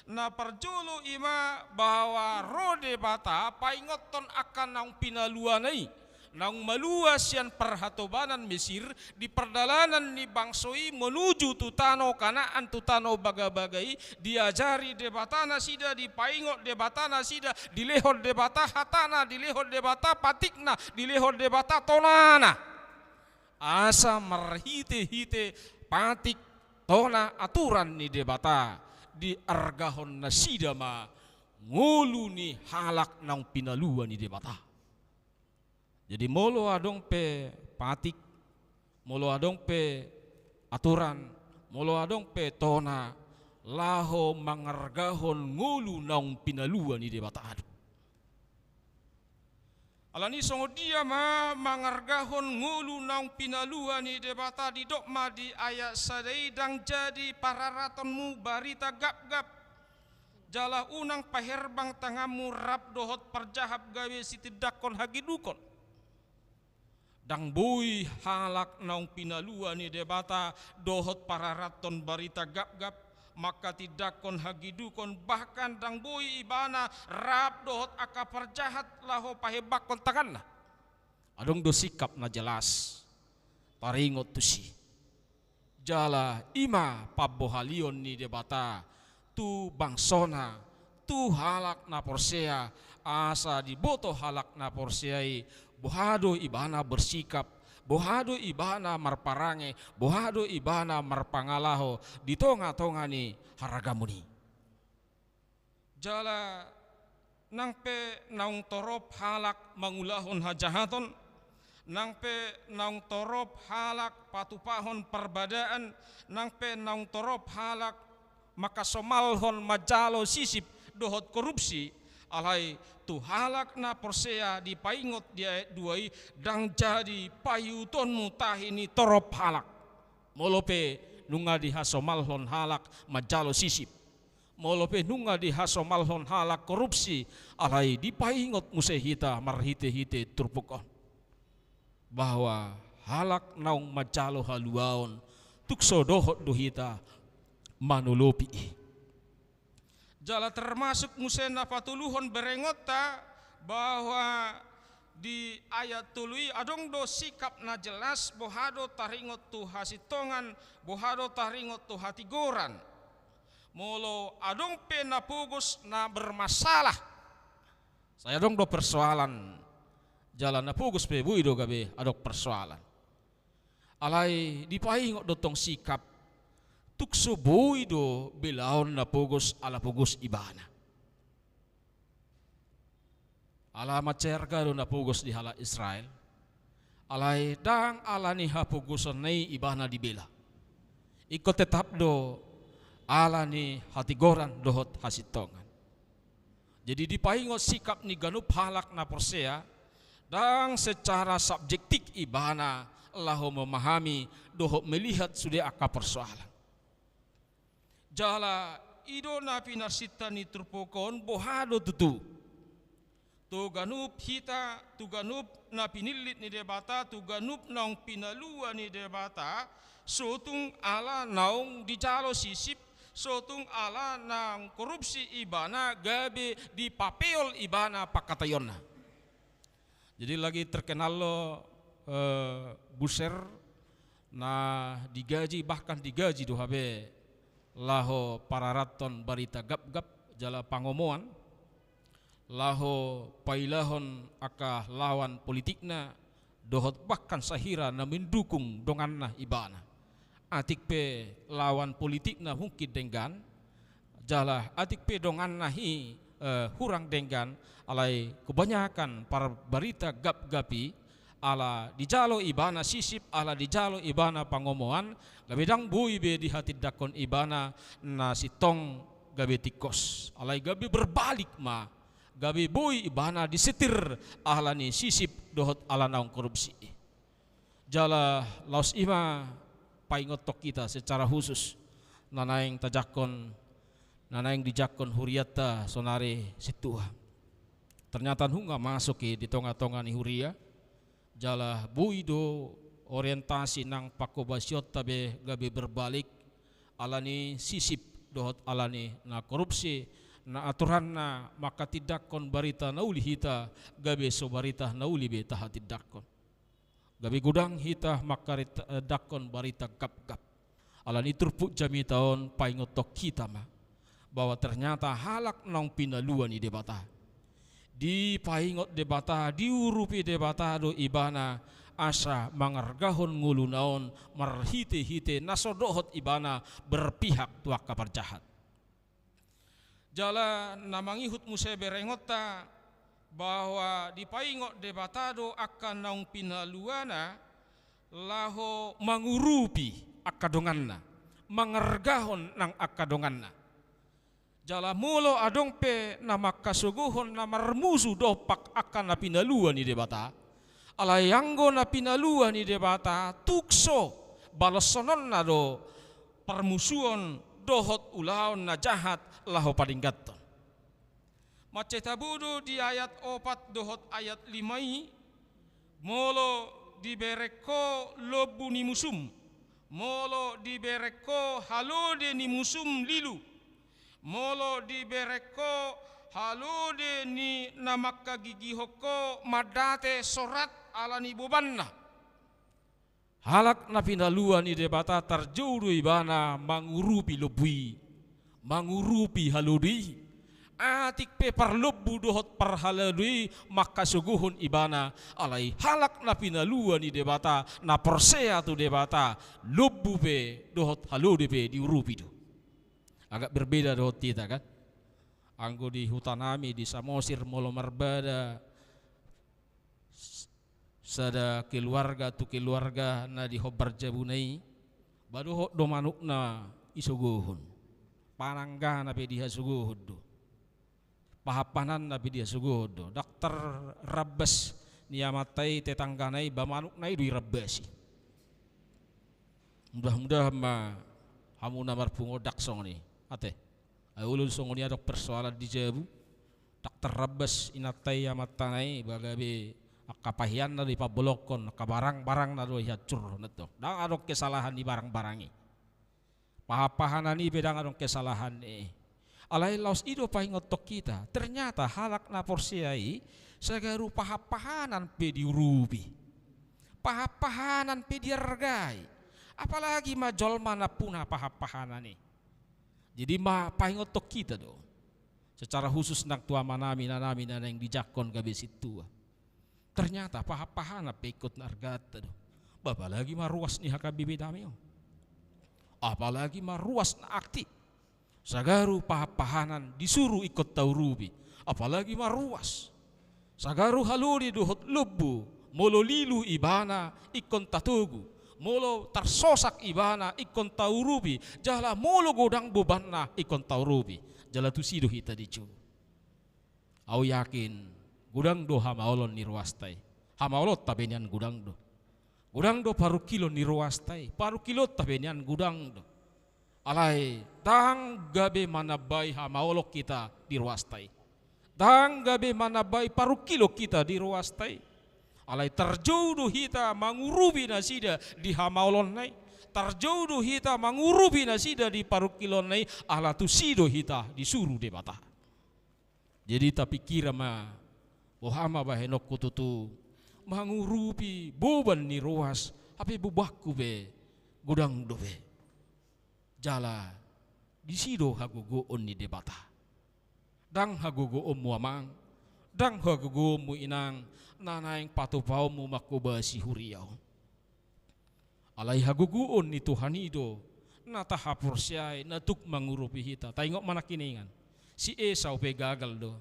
na perjolo ima bahwa rode bata paingoton akan nang pinaluanai nang malua sian perhatobanan Mesir di perdalanan ni bangsoi menuju tutano kanaan tutano bagai-bagai diajari debatana sida di paingot debatana sida dilehor debata hatana dilehor debata patikna dilehor debata tonana asa marhite-hite patik tona aturan ni debata di argahon na sidama ngulu ni halak nang pinaluan ni debata. Jadi molo adong pe patik, molo adong pe aturan, molo adong pe tona laho mangargahon ngulu nang pinaluan ni debata. Alani songo dia mangargahon ngulu nang pinaluan ni debata di dokma di ayat sadai dang jadi pararatonmu barita gap-gap jala unang paherbang tangamu rap dohot parjahab gawe sitidakon hagidukon dang bui halak nang pinaluan ni debata dohot pararaton barita gap-gap maka tidak kon hagidukon bahkan dang boi ibana rap dohot akapar jahat laho pahebak kon tanganna adong do sikap na jelas taringot tusi jala ima pabohalion ni debata tu bangsona tu halak na porsea asa diboto halak na porseai bohado ibana bersikap bohado ibana marparange, bohado ibana marpangalaho di tonga-tonga ni haragamuni. Jala nangpe naung torop halak mangulahon hajahaton, nangpe naung torop halak patupahon perbadaan, nangpe naung torop halak makasomalhon majalo sisip dohot korupsi, alai tu halak na porsea di paingot dia duai dang jadi payuton mutahini torop halak molope nunga di hasomalhon halak majalo sisip molope nunga di hasomalhon halak korupsi alai di paingot musehita marhite-hite turpukon bahwa halak naung majalo haluaon tukso dohot duhita manulopi jala termasuk musena patuluhon berengota bahwa di ayat tului adong do sikap na jelas bohado taringot tu hasitongan bohado taringot tu hatigoran molo adong pe na pugus na bermasalah saya dong do persoalan jalan na pugus pe bui do gabe adok persoalan alai dipaingot do tong sikap tukso boi do bilaon na pugos ala pugos ibana. Ala macerga do na pugos di hala Israel. Alai dang ala ni ha puguson nay ibana di bela. Ikot tetap do ala ni hatigoran dohot hasitongan. Jadi dipaingot sikap ni ganup halak na porsea dang secara subjektif ibana laho memahami dohot melihat sudah akar persoalan. Jala ido na pinasita ni turpokon bohado tutu tu ganup hita tu ganup na pinilit ni debata tu ganup naung pinalua ni debata sotung ala naung dijalo sisip sotung ala naung korupsi ibana gabe di papeol ibana pakatayonna jadi lagi terkenal lo buser na digaji bahkan digaji do habe laho pararaton barita gap-gap jala pangomoan laho pailahon aka lawan politikna dohot bahkan sahira na mendukung donganna ibana atik pe lawan politikna mungkin denggan jala atik pe donganna hi hurang denggan alai kebanyakan para barita gap-gapi ala dijalo ibana sisip ala dijalo ibana pangomoan gabedang bui be di hati dakon ibana na sitong gabe tikos alai gabe berbalik ma gabe bui ibana disetir ala ni sisip dohot ala naung korupsi jala laos ima paingotok kita secara khusus nanaing tajakon nanaing dijakon huriata sonare situa ternyata hunga masuk di tonga-tonga ni huria jala buido orientasi nang pakobasiot tabe gabe berbalik alani sisip dohot alani na korupsi na aturan na maka tidakon barita nauli hita gabe so barita nauli be taha tidakon gabe gudang hita maka dakon barita gap-gap alani turpuk jami taon paingotok kita ma bahwa ternyata halak nang pinaluan ni debata di paingot debata diurupi debata do ibana asa mangargahon ngulu naon marhite-hite nasodohot ibana berpihak tuak kabar jahat jala namangihut muse berengota bahwa di paingot debatado akan naung pinaluana laho mangurupi akadonganna mangargahon nang akadonganna jala mulo adong pe nama kasuguhon na marmusu dopak akan na pinaluan ni debata alayanggo na pinaluan ni debata tukso balasonon na do permusuhan dohot ulaon na jahat laho padinggaton macetabudo di ayat 4 dohot ayat 5 molo dibereko lobu ni musum molo dibereko halode ni musum lilu molo dibereko halode ni namaka gigihoko madate sorat alani bobanna halak na pinaluan ni debata tarjuru ibana mangurupi lobui mangurupi halodi atik pe parlobu dohot parhalodi maka suguhun ibana alai halak na pinaluan ni debata na persea tu debata lobu pe dohot halodi pe diurupi do agak berbeda dohot kita kan anggo di hutanami di Samosir molo marbada sada keluarga tu keluarga na di hobar jabunai baru do manukna isuguhun panangga na pe dia suguhun do pahapanan na pe dia suguhun do dokter rabbas niamatai tetangganai bamanuknai dui rabbasi mudah-mudahan ma hamuna marpungo daksong ni ate ulul songoni adok persoalan di Jabu dokter rabbas inatai amatanai bagabe kapahian na di pabolokon kabarang-barang na do hacur neto dang adok kesalahan di barang-barangi pahapahanan ni bedang adok kesalahan alai laos ido paingotok kita ternyata halak na porsiai sagaru pahapahanan pe diurubi pahapahanan pe diargai apalagi majol mana puna pahapahanan ni jadi ma paingotok kita do secara khusus nak tua manami nanami na yang dijakon gabe situ ternyata pahapahana pekot nargata do apalagi maruas ni hakabibi dami apalagi maruas na akti sagaru pahapahanan disuruh ikut taurubi apalagi maruas sagaru haluri dohot lubu molo lilu ibana ikon tatugu molo tarsosak ibana ikon taurubi jala molo godang bobanna ikon taurubi jala tu sido hita dicu au yakin gudang do hamaolon ni ruastai hamaolot tabenian gudang do paru kilo ni ruastai paru kilo tabenian gudang do alai tang gabe manabai hamaolok kita di ruastai tang gabe manabai paru kilo kita di ruastai alai terjauh hita mangurubi nasida di hamaolon nai terjauh hita mangurubi nasida di parukilon nai ala tu sido hita disuruh debata jadi tapi kira ma ohama bahenok kututu mangurubi boban ni ruas ape bubakku be gudang do be jala di sido hagogo on ni debata dang hagogo om muamang dang hagogo mu inang nanaing patupau mu makubasi huriau alai haguguon ni Tuhan ido natahapur siay natuk mangurupi hita tayngok mana kiningan si Esau pe gagal do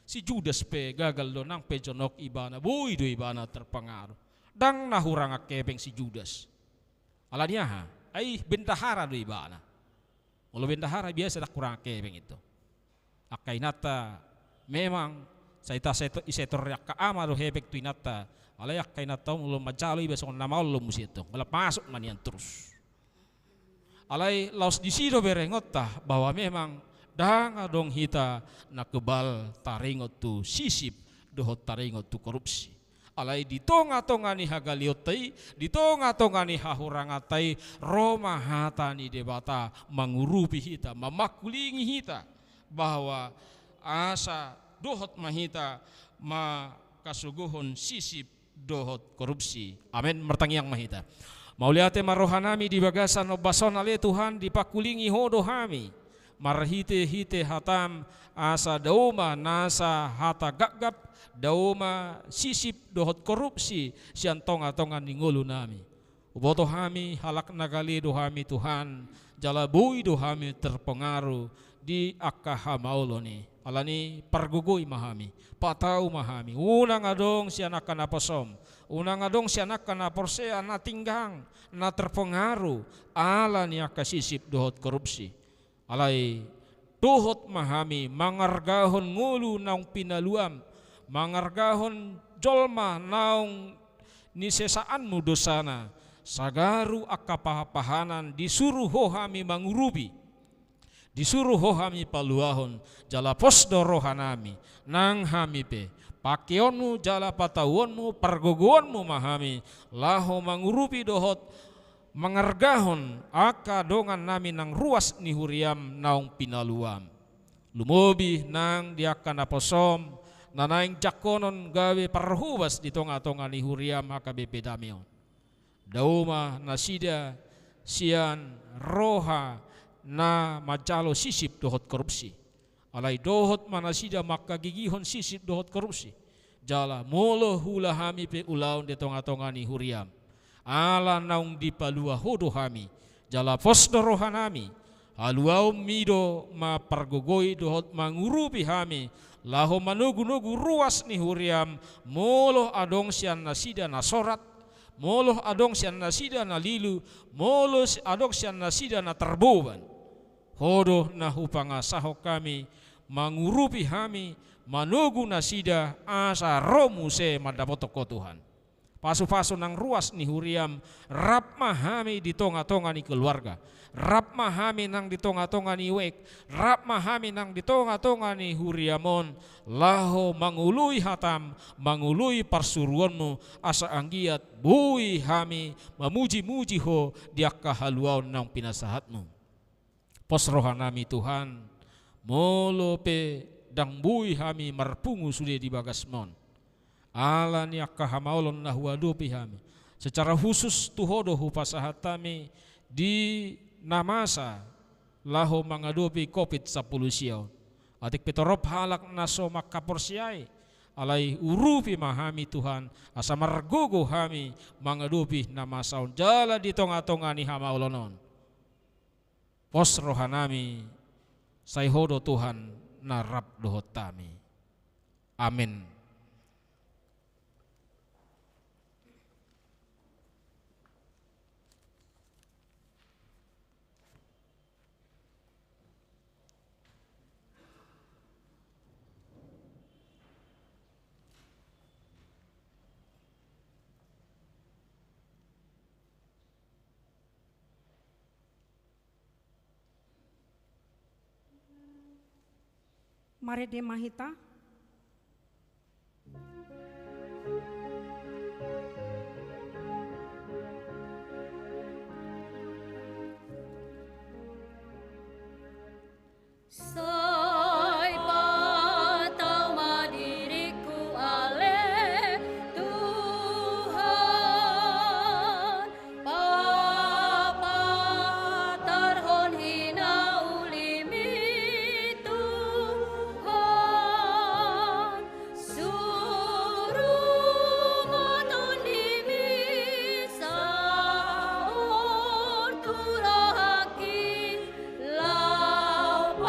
si Judas pe gagal do nang pe jonok ibana boy do ibana terpengaruh dang nahurang akebeng si Judas alanya ha ay bendahara do ibana kalau bendahara biasa dak kurang akebeng itu akainata memang saita isetor yak kaama do hebek tu inata alayak kainata ulo majalo iba song nama ulo musito bala masuk manian terus alai laos disido berengota bahwa memang dang adong hita na kebal taringot tu sisip dohot taringot tu korupsi Alai di tonga-tonga ni hagaliotai, di tonga-tonga ni hahurangatai, Roma hata ni debata mengurupi hita, memakulingi hita, bahwa asa dohot mahita ma kasuguhon sisip dohot korupsi. Amin, mertangiang mahita. Mauliate marohanami di bagasan obason ale Tuhan dipakulingi hodo hami. Marhite-hite hatam asa dauma nasa hata gagap dauma sisip dohot korupsi sian tonga-tonga ningulu nami. Uboto hami halak nagali dohami Tuhan jalabui dohami terpengaruh di akaha mauloni. Alani pargugui mahami, patau mahami. Unang adong sian akan aposom, unang adong sian akan aporsea na tinggang, na terpengaruh alani akasisip dohot korupsi. Alai dohot mahami mangargahon ngulu naung pinaluam, mangargahon jolma naung nisesaanmu dosana, sagaru akapahapahanan disuruh hohami mangurubi, disuruh hohami paluahon jala posdo rohanami nang hami pe pakionmu jala patauonmu pargogoonmu mahami laho mangurupi dohot mangargahon aka dongan nami nang ruas ni huriam naung pinaluam lumobi nang diakan aposom nanaing jakonon gawe parhubas di tonga-tonga ni huriam aka bepedamion dauma nasida sian roha na majalo sisip dohot korupsi. Alai dohot manasida maka gigihon sisip dohot korupsi. Jala molo hula hami pe ulaun de tonga-tonga ni huriam. Ala naung dipalua hodo hami. Jala posdo rohanami. Haluau mido ma pargogoi dohot mangurupi hami. Laho manugu-nugu ruas ni huriam. Molo adong sian nasida nasorat. Molo adong sian nasida na lilu. Molo adong sian nasida na terboban. Hodoh na hupangasaho kami mangurupi hami manugu nasida asa romuse madapotoko Tuhan. Pasu-pasu nang ruas ni huriam rap mahami di tonga-tonga ni keluarga, rap mahami nang di tonga-tonga ni wek, rap mahami nang di tonga-tonga ni huriamon, laho mangului hatam, mangului parsuruanmu asa anggiat bui hami memuji-muji ho diakka haluaun nang pinasahatmu. Pos rohanami Tuhan molo pe dang bui hami marpungu sude di bagasmon ala ni akahamaulon na huadopi hami secara khusus tuhodo hupasahatami di namasa laho mangadopi COVID-10 siyaw atik pitorop halak naso makaporsiay alai urupi mahami Tuhan asa margogo hami mangadopi namasaon jala di tonga-tonga ni hamaulonon. Pos rohanami sayhodo Tuhan narap dohot tami. Amin. Mari de mahita. Soy patau madiriku ale Tuhan Papa tarhon hina ulimi Tuhan suruh maton dimi saur turahaki lau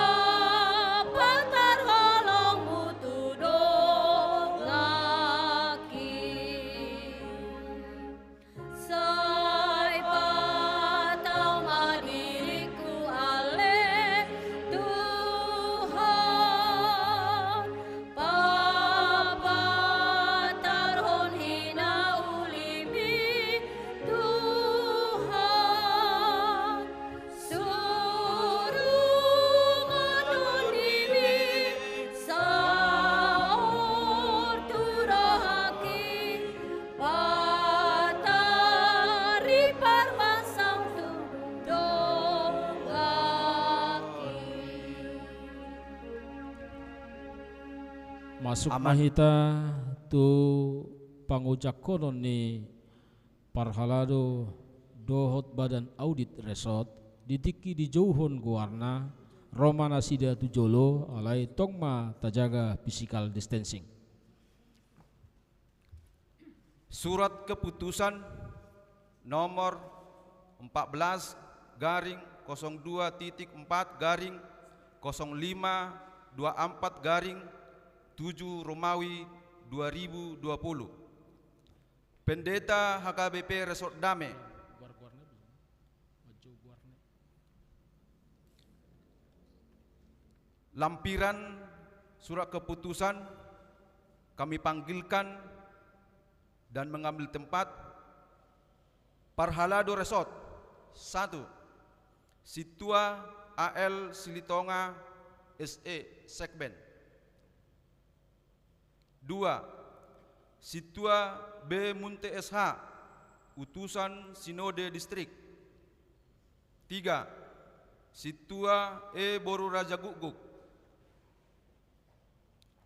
Masuk Aman. mahita tu pangucak konon ni parhalado dohot badan audit resort ditiki di jauhon guarna Romana sida tujolo alai tongma tajaga physical distancing. Surat keputusan nomor 14 garing 02.4 garing 0524 garing 7 Romawi 2020. Pendeta HKBP Resort Dame lampiran surat keputusan kami panggilkan dan mengambil tempat Parhalado Resort 1. Situa AL Silitonga SE Sekben. 2. Situa B Munte SH Utusan Sinode Distrik. 3. Situa E Boru Raja Guguk.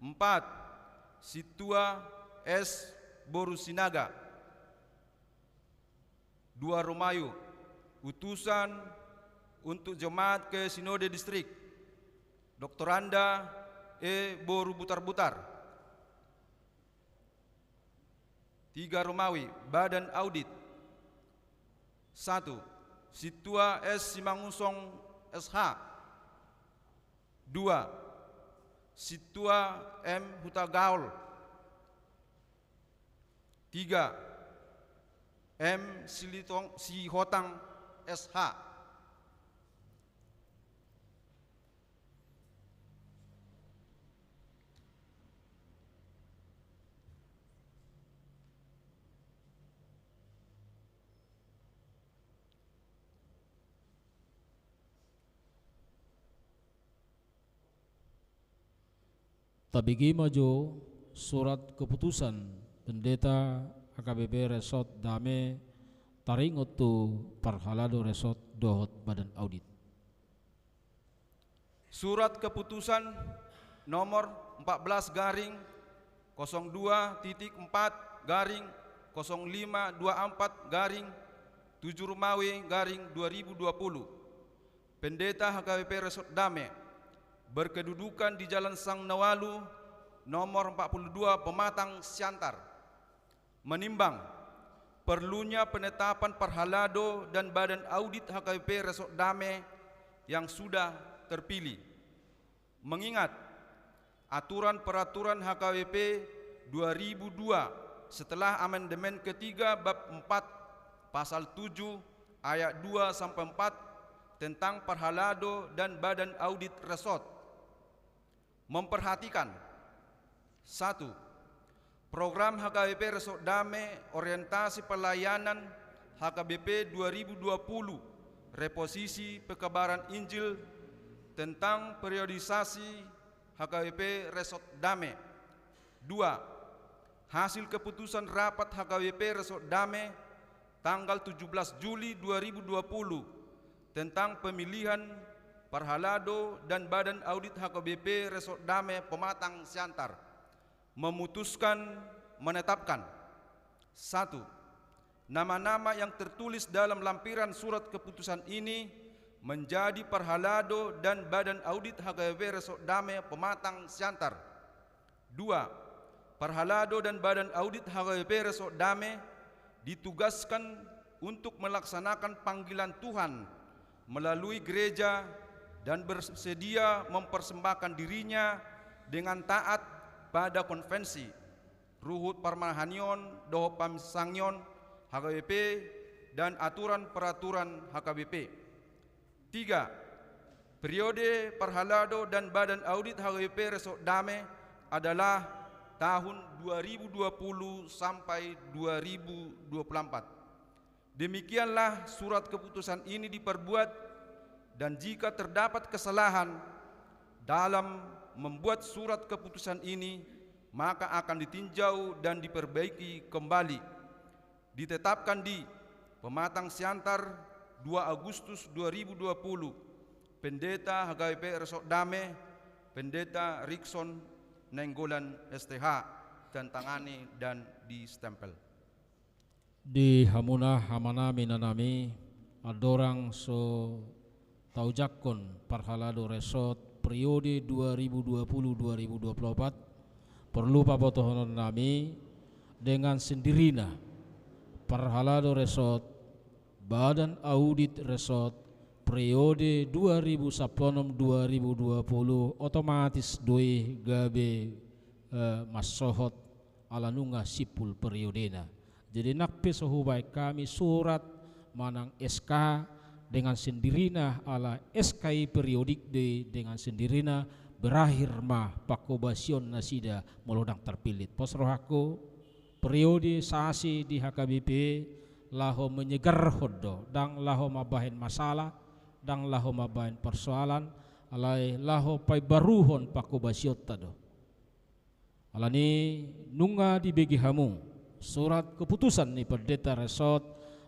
4. Situa S Boru Sinaga. 2 Romayu Utusan untuk jemaat ke Sinode Distrik. Doktoranda E Boru Butar-Butar. 3 Romawi Badan Audit. 1. Situa S Simangusong SH. 2. Situa M Hutagaul. 3. M Sihotang SH. Tabigi maju surat keputusan pendeta HKBP Resort Dame taringot tu Parhalado Resort dohot badan audit. Surat keputusan nomor 14 garing 02.4 garing 0524 garing 7 Romawi garing 2020. Pendeta HKBP Resort Dame berkedudukan di Jalan Sang Nawalu nomor 42 Pematang Siantar, menimbang perlunya penetapan Parhalado dan Badan Audit HKBP Resort Dame yang sudah terpilih, mengingat aturan peraturan HKBP 2002 setelah amandemen ketiga bab 4 pasal 7 ayat 2 sampai 4 tentang Parhalado dan Badan Audit Resort memperhatikan 1. Program HKBP Resort Dame Orientasi Pelayanan HKBP 2020 Reposisi Pekabaran Injil tentang periodisasi HKBP Resort Dame. 2. Hasil keputusan rapat HKBP Resort Dame tanggal 17 Juli 2020 tentang pemilihan Parhalado dan Badan Audit HKBP Resort Dame Pematang Siantar memutuskan menetapkan 1. Nama-nama yang tertulis dalam lampiran surat keputusan ini menjadi Parhalado dan Badan Audit HKBP Resort Dame Pematang Siantar. 2. Parhalado dan Badan Audit HKBP Resort Dame ditugaskan untuk melaksanakan panggilan Tuhan melalui gereja dan bersedia mempersembahkan dirinya dengan taat pada konvensi Ruhut Parmahanion Doho Pamsangyon HKBP dan aturan peraturan HKBP. 3. Periode Parhalado dan Badan Audit HKBP Resort Dame adalah tahun 2020 sampai 2024. Demikianlah surat keputusan ini diperbuat, dan jika terdapat kesalahan dalam membuat surat keputusan ini, maka akan ditinjau dan diperbaiki kembali. Ditetapkan di Pematang Siantar 2 Agustus 2020. Pendeta HKBP Resort Dame, Pendeta Rikson nenggolan STH dan tangani dan distempel. Di hamuna hamana minanami adorang so taujakon parhalado resort periode 2020-2024 perlu pabotohonon nami dengan sendirina parhalado resort badan audit resort periode 2016-2020 otomatis doi gabe masohot alanunga sipul periodena. Jadi nakpe sohubai kami surat manang SK dengan sendirina ala SKI periodik de dengan sendirina berakhir mah pakobasion nasida melodang terpilit. Posrohako periode sasi di HKBP laho menyegar hodo dang laho mabahin masalah dang laho mabahin persoalan alai laho pai baruhon pakobasiot tado. Alani nunga di begi hamu surat keputusan ni Pendeta Resort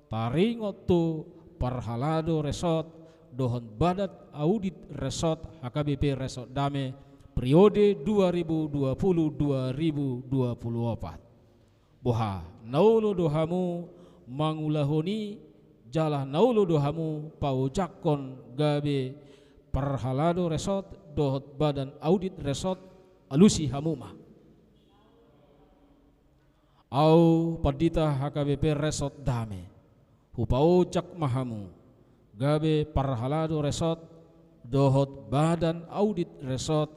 taringot tu parhalado resort dohon badat audit resort HKBP Resort Dame periode 2020-2024 boha naulo dohamu mangulahoni jalah naulo dohamu paujakon gabe parhalado resort dohot badan audit resort alusi hamuma au padita HKBP Resort Dame hupau cak mahamu gabe parhalado resort dohot badan audit resort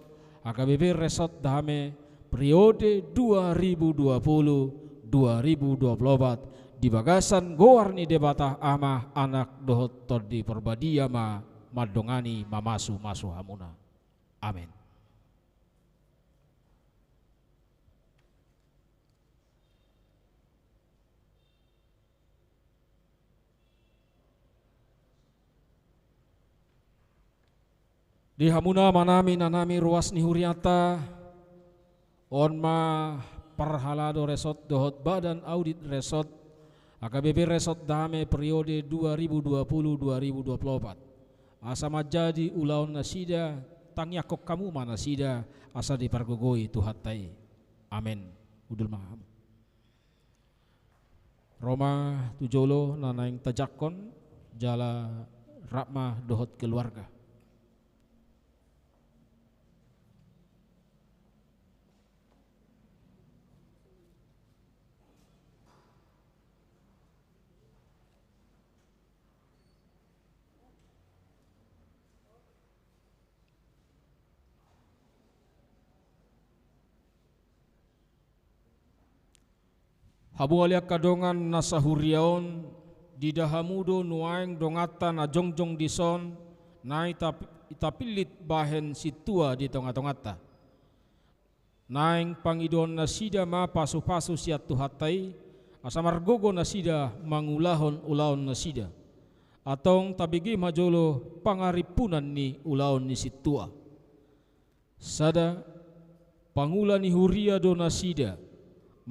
HKBP Resort Dame periode 2020-2024 di bagasan goarni debatah amah anak dohot todi perbadia ma madongani mamasu masu hamuna. Amin. Di hamuna manami nanami ruas ni huriata onma parhalado resort dohot badan audit resort HKBP Resort Dame periode 2020-2024 asa majadi ulaun nasida tangyakok kamu mana sida asa dipargogoi tuhatai. Amin. Udul maham Roma tujolo nanaing tajakon jala rakmah dohot keluarga. Habu aliak kadongan nasahuriaon di dahamudo nuaing dongata na jongjong dison na itapilit bahen situa di tonga-tongata. Naing pangidon na sida ma pasu-pasu siat tuhatai asamargogo na sida mangulahon ulaon na sida. Atong tabigi majolo pangaripunan ni ulaon ni situa. Sada pangula ni huria do na sida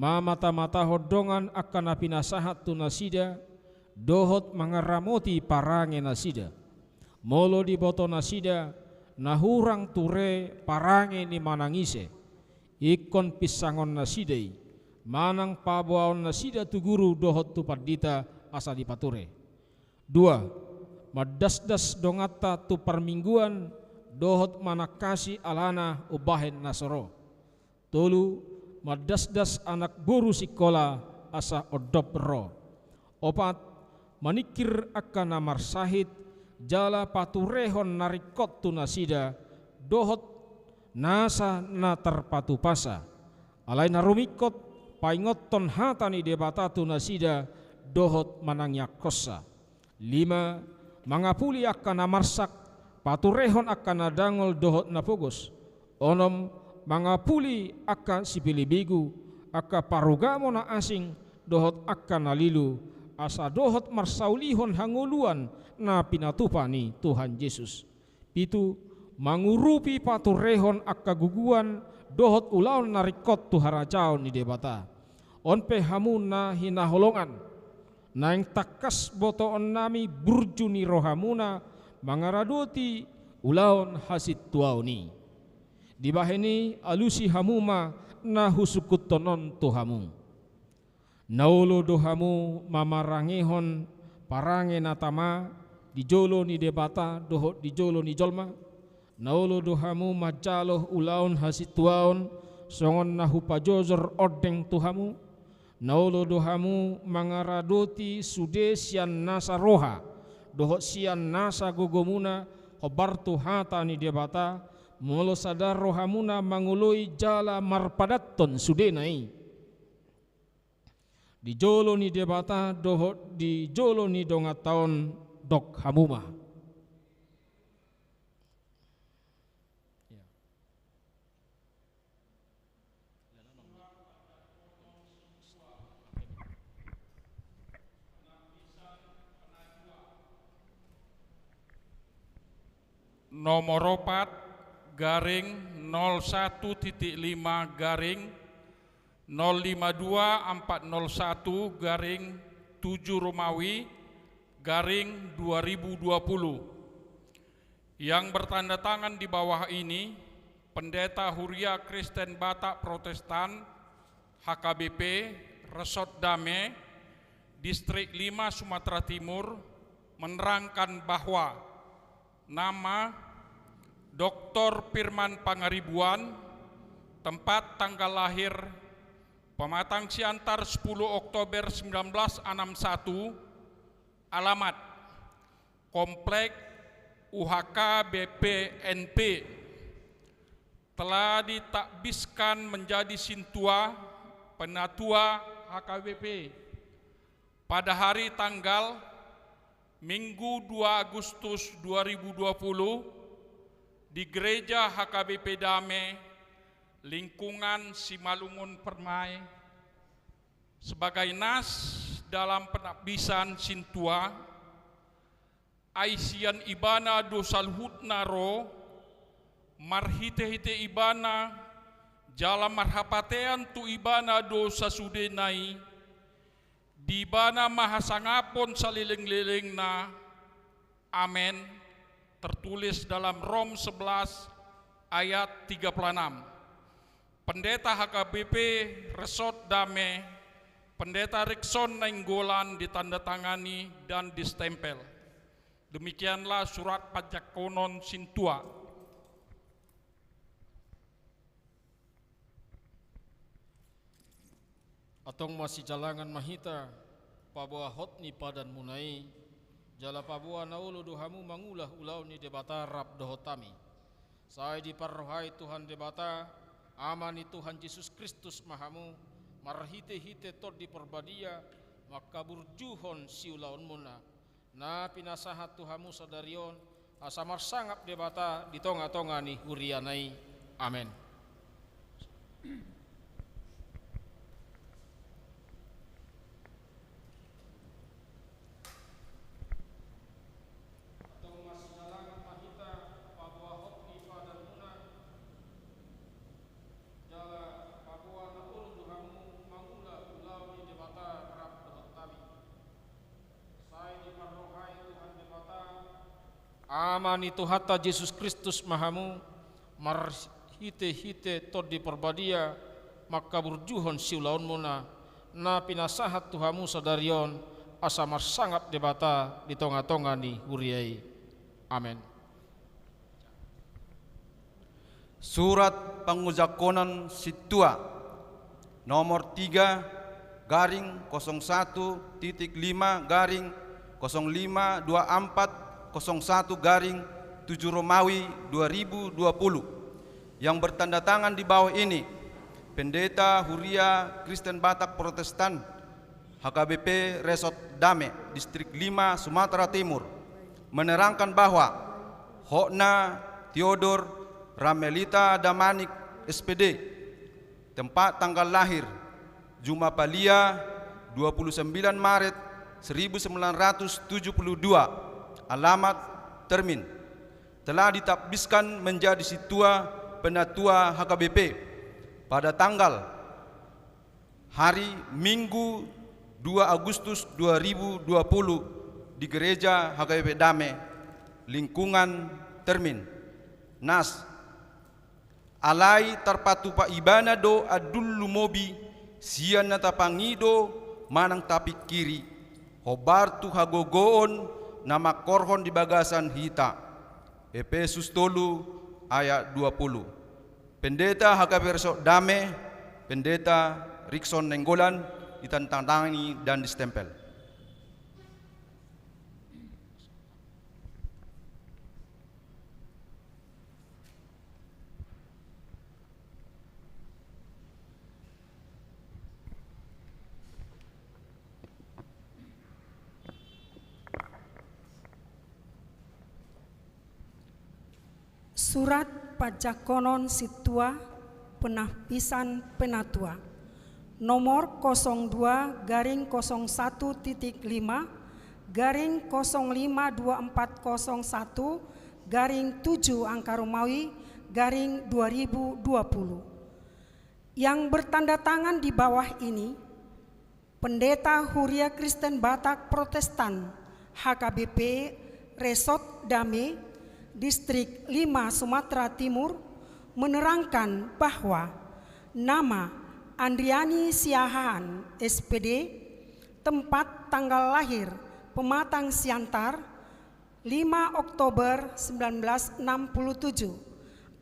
mata-mata hodongan akan napinasahat tu nasida dohot mangaramoti parange nasida molo di boto nasida nahurang ture parange ni manangise ikon pisangon nasidai manang pabuaon nasida tu guru dohot tu padita asa dipature. Dua madasdas dongata tu permingguan dohot manakasi alana ubahen nasoro. Tolu madasdas anak guru sikola asa odop ro. Opat manikir akan namar sahid jala paturehon narikot tu nasida dohot nasa na terpatu pasa alai narumikot paingoton hatani debata tu nasida dohot manangnya kosa. Lima mangapuli akan namarsak paturehon akan nadangol dohot napogos. Onom mangapuli akan sipilibigu aka parugamo na asing dohot akan nalilu asa dohot marsaulihon hanguluan na pinatupani Tuhan Yesus. Pitu mangurupi paturehon aka guguan dohot ulaon narikot tu harajaon ni debata. Onpe hamun na hinaholongan naing takas botoon nami burjuni rohamuna mangaradoti ulaon hasit tuauni. Di bahini alusi hamuma na husukut tonon tuhamu. Naulo dohamu mamarangihon parange natama di jolo ni debata dohot di jolo ni jolma. Naulo dohamu majaloh ulaun hasituaon songon nahu pajozor ordeng tuhamu. Naulo dohamu mangaradoti sude sian nasa roha dohot sian nasa gogomuna hobartu hata ni debata molo sadar rohamuna mangului jala marpadaton sude nai. Di jolo ni debata dohot di jolo ni dongataon dok hamuma. Nomor 4 garing 01.5 garing 052401 garing 7 Romawi garing 2020 yang bertanda tangan di bawah ini Pendeta Huria Kristen Batak Protestan HKBP Resort Dame Distrik 5 Sumatera Timur menerangkan bahwa nama Dr. Firman Pangaribuan, tempat tanggal lahir Pematang Siantar 10 Oktober 1961, alamat Komplek UHK BPNP, telah ditakbiskan menjadi Sintua Penatua HKBP pada hari tanggal Minggu 2 Agustus 2020 di Gereja HKBP Dame, lingkungan Simalungun Permai, sebagai nas dalam penakbisan Sintua, Aisian Ibana Dosalhut Naro, Marhite-hite Ibana, Jala Marhapatean tu Ibana Dosa Sudenai, di bana mahasangapon saliling-liling na, amen, tertulis dalam Rom 11 ayat 36. Pendeta HKBP Resort Dame, Pendeta Rikson Nainggolan ditandatangani dan distempel. Demikianlah surat pajak konon Sintua. Atong masih jalangan mahita pabua hotni padan munai jala pabua naulu duhamu mangulah ulau ni debata rab dohotami saya diparrohai Tuhan debata amani Tuhan Yesus Kristus mahamu marhite-hite tod diperbadia maka burjuhon siulaun muna na pinasahat Tuhamu sadarion asamar sangap debata di tonga-tonga ni hurianai, amen. Amani Tuhata Yesus Kristus mahamu marhite-hite tod diperbadia maka burjuhon siulaun muna na pinasahat Tuhamu sadarion asamar sangap debata di tonga-tonga ni huriai, amen. Surat Pangujakonan Sintua nomor 3 garing 01.5 garing 0524 01 garing 7 Romawi 2020 yang bertanda tangan di bawah ini Pendeta Huria Kristen Batak Protestan HKBP Resort Dame Distrik 5 Sumatera Timur menerangkan bahwa Hokna Theodor Ramelita Damanik SPD, tempat tanggal lahir Jumapalia 29 Maret 1972, alamat termin, telah ditakbiskan menjadi Sintua Penatua HKBP pada tanggal hari Minggu 2 Agustus 2020 di Gereja HKBP Dame, lingkungan termin, nas alai terpatupa ibana do adullu mobi sian nata pangido manang tapi kiri hobartu hagogoon nama korhon di bagasan hita. Efesus 3 ayat 20. Pendeta Hakaberso Dame, Pendeta Rickson Nenggolan ditandatangani dan distempel. Surat Pajakonon Situa Penapisan Penatua nomor 02-01-52401-7/Romawi/2020 yang bertanda tangan di bawah ini Pendeta Huria Kristen Batak Protestan HKBP Resort Dame Distrik 5 Sumatera Timur menerangkan bahwa nama Andriani Siahaan SPD, tempat tanggal lahir Pematang Siantar 5 Oktober 1967,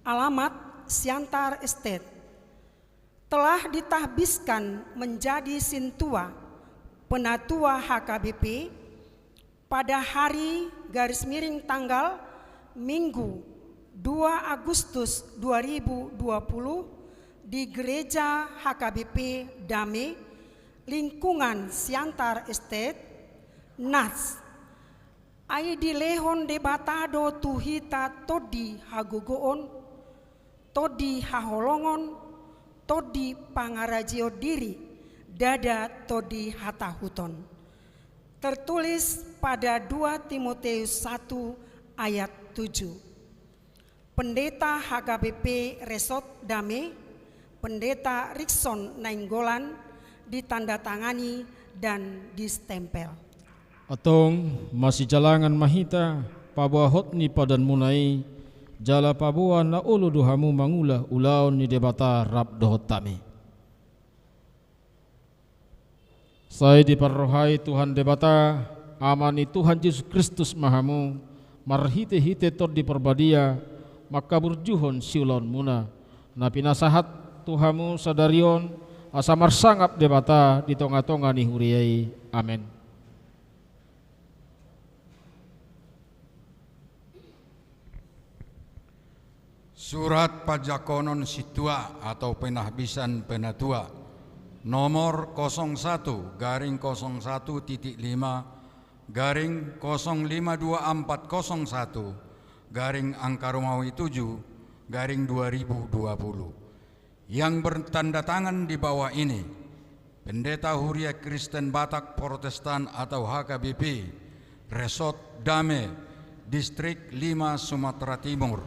alamat Siantar Estate, telah ditahbiskan menjadi Sintua Penatua HKBP pada hari _tanggal Minggu 2 Agustus 2020 di Gereja HKBP Dame, lingkungan Siantar Estate, Nas. Aidi lehon debatado tuhita todi hagogoon, todi haholongon, todi pangarajio diri, dada todi hatahuton. Tertulis pada 2 Timotius 1 ayat 7. Pendeta HKBP Resort Dame, Pendeta Rickson Nainggolan ditandatangani dan distempel. Atong masih jalangan mahita pabua hotni padan munai jala pabua na ulu duhamu mangula ulaon ni debata rap dohot tami. Saya diperrohai Tuhan debata amani Tuhan Yesus Kristus mahamu marhite-hite tod di perbadia maka berjuhon siulon muna na pinasahat Tuhamu sadarion asa marsangap debata di tonga-tonga ni huriai. Amen. Surat Pajakonon Situa atau Penahbisan Penatua nomor 01-0125401-Romawi7/2020 yang bertanda tangan di bawah ini Pendeta Huria Kristen Batak Protestan atau HKBP Resort Dame Distrik 5 Sumatera Timur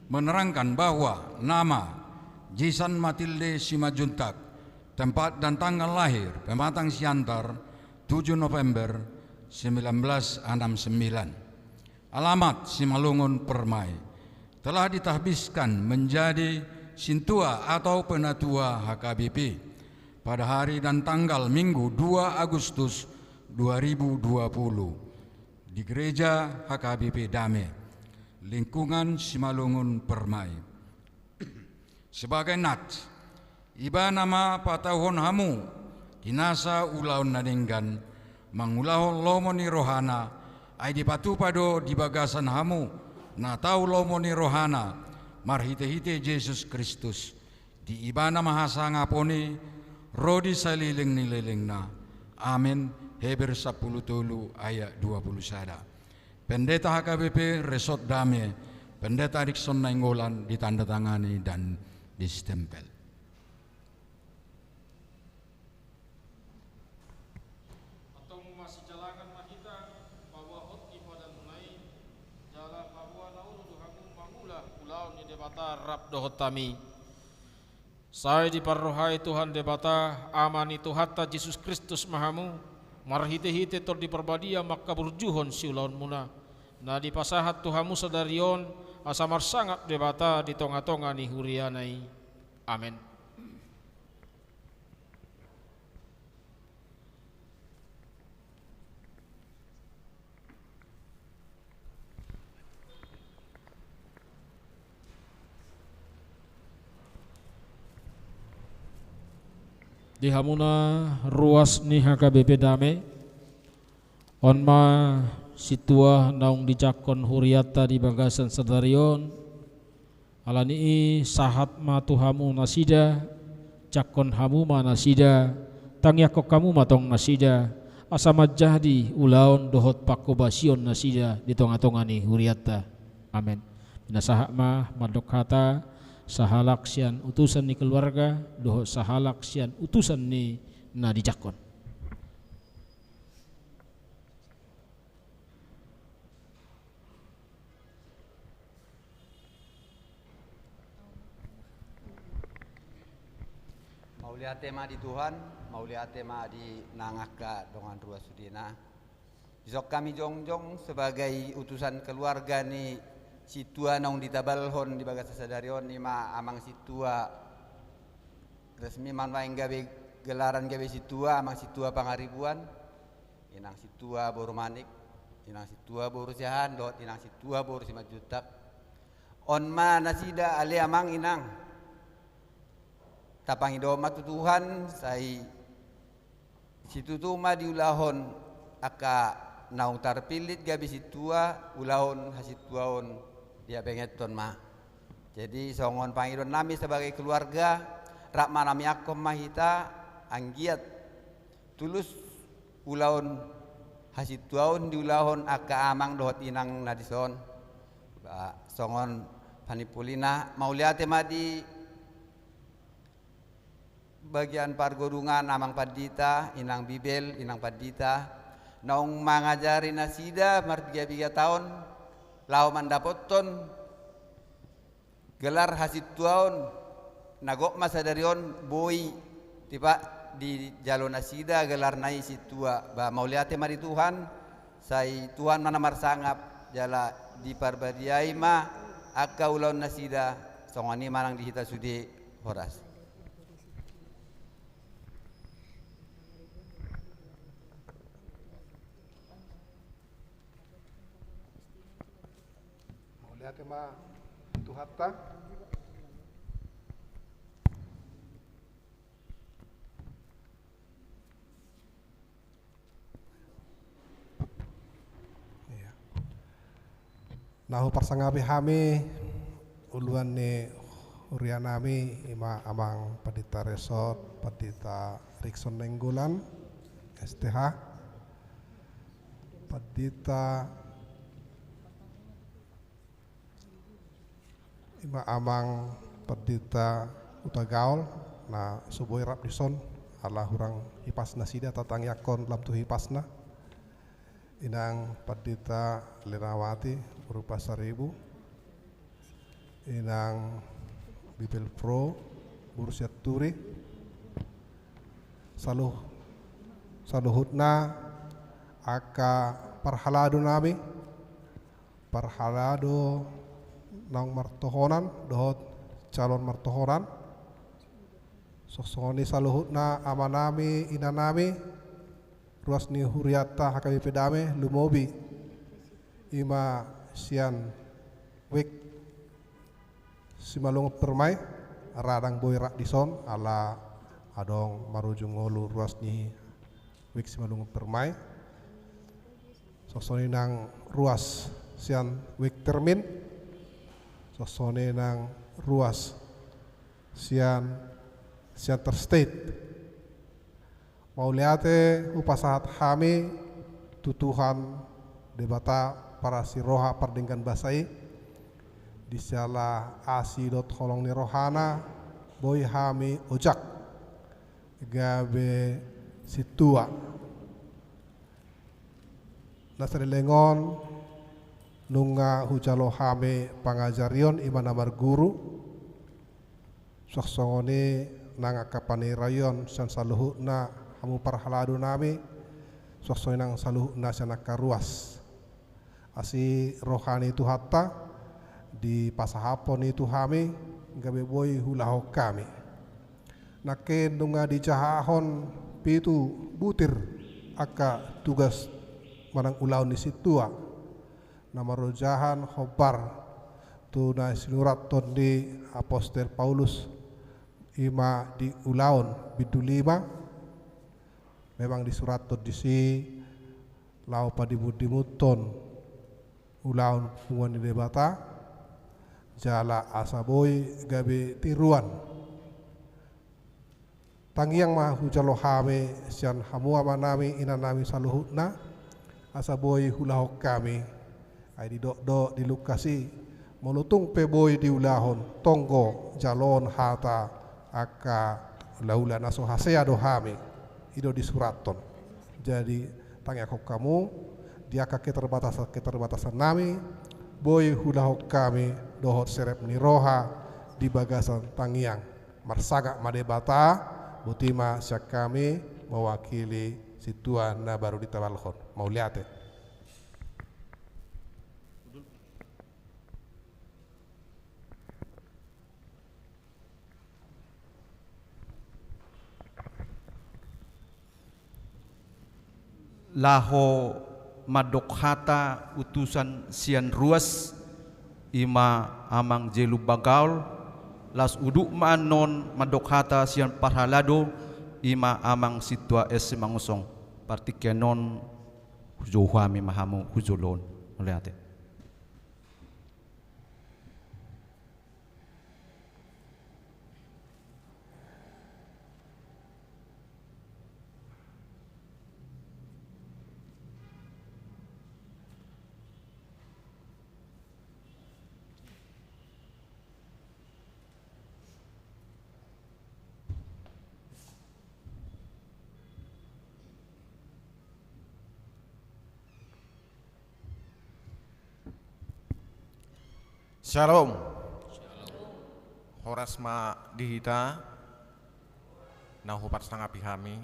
menerangkan bahwa nama Jisan Matilde Simajuntak, tempat dan tanggal lahir Pematang Siantar 7 November 1969, alamat Simalungun Permai, telah ditahbiskan menjadi Sintua atau Penatua HKBP pada hari dan tanggal Minggu 2 Agustus 2020 di Gereja HKBP Dame, lingkungan Simalungun Permai. Sebagai nat, iba nama patahon hamu dinasa ulaon nadenggan mangulahon lomoni rohana ay di patupado di bagasan hamu na tau lomoni rohana marhite-hite Yesus Kristus di ibana mahasanga poni rodi saliling nililing na. Amin. Heber 10 ayat 20 sada. Pendeta HKBP Resort Dame, Pendeta Rickson Nainggolan ditandatangani dan distempel. Atong masih jalangan mahita bahwa hot ibadan munai jala Papua nauru duhamu mangula pulau ni debata rap dohot tami. Saya diperrohai Tuhan debata amani Tuhatta Yesus Kristus mahamu marhite-hite tor di perbadia maka berjuhon siulaon muna na dipasahat Tuhamu sadarion asa marsangat debata di tonga-tonga ni hurianai. Amin. Di hamuna ruas ni HKBP Dame onma situa naung dijakon huriata di bagasan sadarion alani sahat matu hamu nasida jakon hamu ma nasida tangyakok kamu matong nasida asama jadi ulaon dohot pakobasion nasida di tonga-tonga ni huriata. Amin. Binasahak mah madok hata sahalak sian utusan ni keluarga dohot sahalak sian utusan ni na dijakon. Maulia tema di Tuhan, maulia tema di nangaka dongan ruas sudina. Besok kami jongjong sebagai utusan keluarga ni situa naung ditabalhon di bagas sadarion ni ma amang situa resmi manwaing gawe gelaran gawe situa amang situa pangaribuan inang situa boru manik inang situa boru siahan dot inang situa boru 5 juta on ma nasida ale amang inang tapangi doma tu Tuhan sai situ tuma diulahon aka naung tarpilit gabi situa ulahon hasituaon dia pengeton mah. Jadi songon pangidon nami sebagai keluarga rak manami akom mahita anggiat tulus ulahon hasituaon diulahon aka amang dohot inang nadison songon panipulina mauliate madi bagian pargodungan amang padita inang bibel inang padita naung mangajari nasida mar 3 tahun lau mandapoton gelar hasit tuaon nagok masa darion boy tiba di jalon nasida gelar nai situa ba mauliate mari Tuhan sai Tuhan mana marsangap jala di parbadiai ma akka ulon nasida songani manang dihita sudi horas. Tema Tuhatta nahu parsangabi hami uluan ni urianami ima amang padita resort padita Rikson Nenggulan STH padita ima amang padita utagaol na suboy rapdison ala hurang hipasna sida tatang yakon lam tu hipasna inang padita Lenawati berupa 1000 inang Bibel Pro Bursiat Turi saluhutna aka parhalado nami parhalado nang martohonan dohot calon martohonan sosoni saluhutna amanami inanami ruas ni huriata HKBP Dame lumobi ima sian wik simalung permai radang boy rak dison ala adong marujung ngolu ruas ni wik simalung permai sosoni nang ruas sian wik termin sosone nang ruas sian terstate mauliate upasahat hami tutuhan debata para siroha pardingkan basai disiala asidot holong ni rohana boy hami ojak gabe situa nasarilengon nunga hujalo hame pangajarion iman amar guru soksongone nang akapane rayon san saluhu na hamu parhalado nami soksong nang saluhu na san akaruas asi rohani tu hatta di pasahapon itu kami gabe boy hulaho kami nake dunga di cahahon pitu butir aka tugas manang ulaun di situa nama rojahan khobar tu na silurat ton di apostol Paulus ima di ulaun bidu 5 memang di surat ton di si lau padimuton ulaun punguan di debata jala asaboy gabe tiruan tangiang mah hujalo hame sian hamua manami inanami saluhutna asaboy hulahok kami ay di do di lukasi molutung peboy di ulahon tonggo jalon hata aka laula naso hasea do hame ido di suraton jadi tangiang kamu dia keterbatasan nami boy hulahok kami dohot serep ni roha di bagasan tangiang marsaga madebata butima syak kami mewakili situan na baru ditabalhon mau lihat laho madokhata utusan sian ruas ima amang jelu bagaul las uduk maanon madokhata sian parhalado ima amang sitwa es mangusong partikenon hujohami mahamu hujolon olehate Shalom. Horas ma dihita na hupat setengah pihami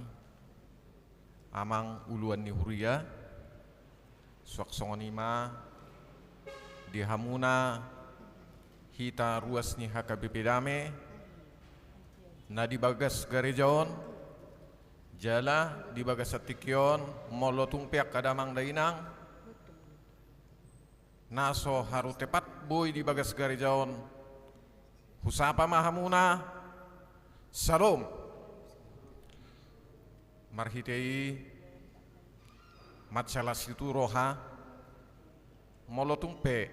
amang uluan ni huria suak songonima di hamuna hita ruas ni HKBP dame na di bagas garejaon jala di bagas satikyon molotung piak kadamang dainang naso haru tepat boy di bagas garejaon husapa mahamuna salom marhitei matsalas itu roha molotung pe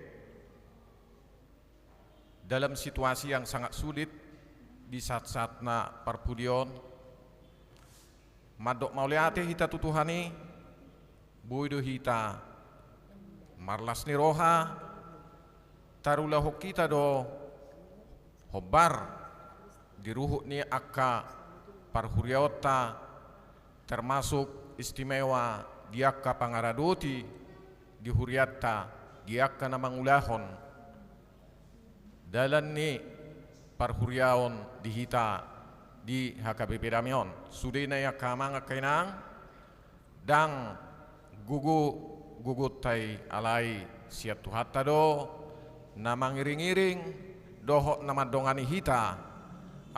dalam situasi yang sangat sulit di saat-saat na parpudion madok mauliate hita tutuhani boy do hita marlas ni roha tarulah kita do hobar di ruhuk ni akka parhuriota termasuk istimewa diakka pangaradoti di huriatta diakka namang ulahon dalan ni parhuriaon dihita di HKBP Damion sudena yakka manga kainang dang gugut tay alai siap tuhatta do namang iring-iring dohok nama dongani hita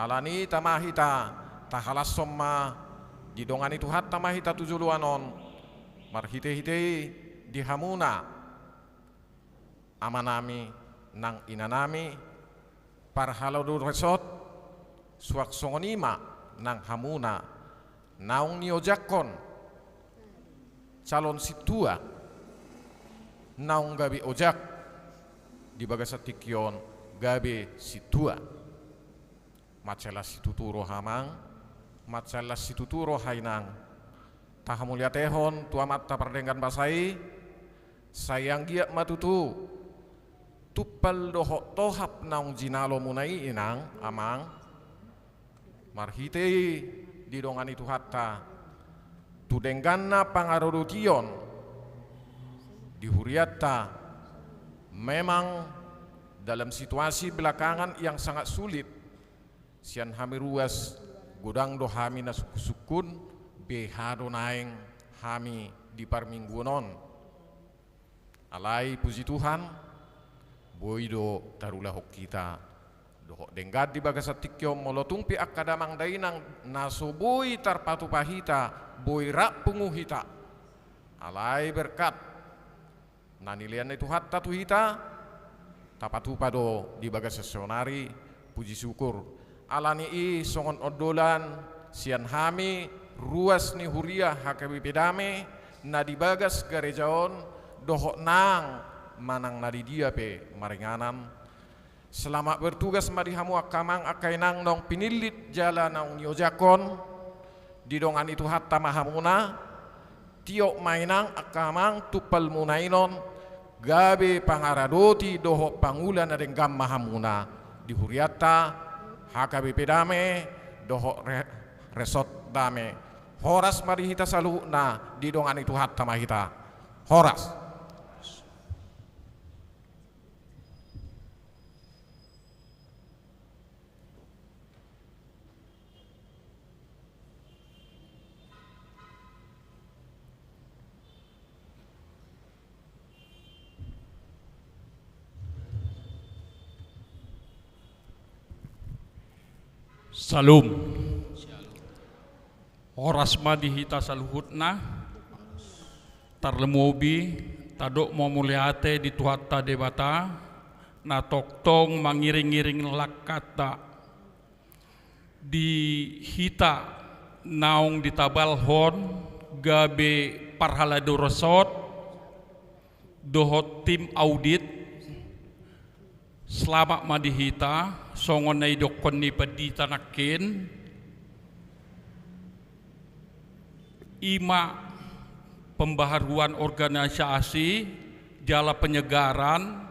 alani tamahita tahalas somma di dongani tuhatta mahita tujuluanon marhite-hite di hamuna amanami nang inanami parhalado resort suak songonima nang hamuna naung niojakon calon situa naung gabi ojak di bagasatikyon gabi situa matsalas situturo hamang matsalas situturo hainang tahamuliatehon tuamat tapardenggan basai sayang giak matutu tupal dohok tohap naung jinalo munai inang amang marhitei di dongan itu hatta tudengganna pangarurution di huriatta memang dalam situasi belakangan yang sangat sulit sian hami ruas godang do hami na sukun behado naeng hami di parmingguonon alai puji Tuhan boido tarulah hok kita dohok denggad di bagas tikyo molotungpi akadamang dainang naso boy tarpatu pahita boy rak punguhita alai berkat nanilian itu hatta tu hita tapatu pado di bagas sesionari puji syukur alani i songon odolan sian hami ruas ni huria HKBP Dame na di bagas garejaon dohok nang manang nadi dia pe maringanan selamat bertugas madihamu akamang akainang nong pinilit jalan nong nyojakon di dongan itu hatta mahamuna tiok mainang akamang tupal munainon gabe pangaradoti dohok pangulan adeng gam mahamuna di huriata HKBP Dame dohok resort Dame horas marihita salu na di dongan itu hatta mahita horas. Salum. Horas madihita saluhutna tarlemobi tadok momuliate di tuhatta debata na toktong mangiring-iring lakata di hita naung ditabalhon gabe parhalado resort dohot tim audit selamat madihita songon na idokon ni padita nakin ima pembaharuan organisasi jala penyegaran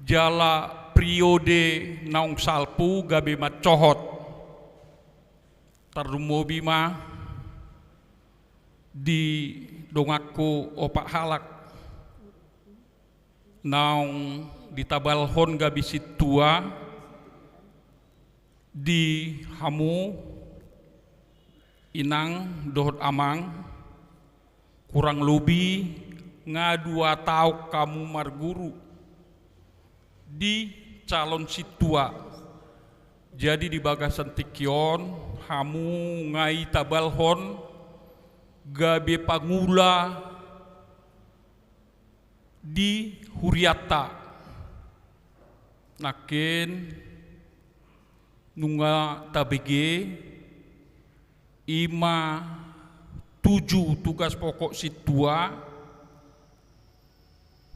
jala periode naung salpu gabe macohot tarumobi ma di dongaku opak halak naung ditabalhon gabi situa di hamu inang dohot amang kurang lebih ngadua tau kamu marguru di calon situa jadi di bagasan tikyon hamu ngai tabalhon gabe pangula di huriata nakin nunga tabege ima 7 tugas pokok situa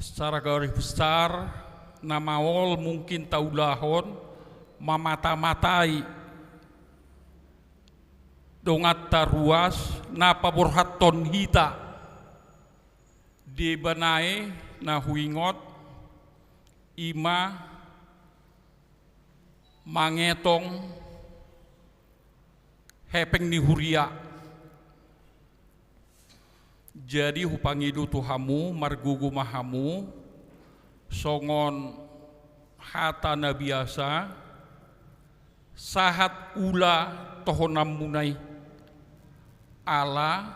secara garis besar nama awal mungkin taulahon mamata-matai dongat taruas napa borhaton hita di banai na huingot ima mangetong hepeng ni huria jadi hupangidu tuhamu margugu mahamu songon hatana biasa sahat ula tohonam munai ala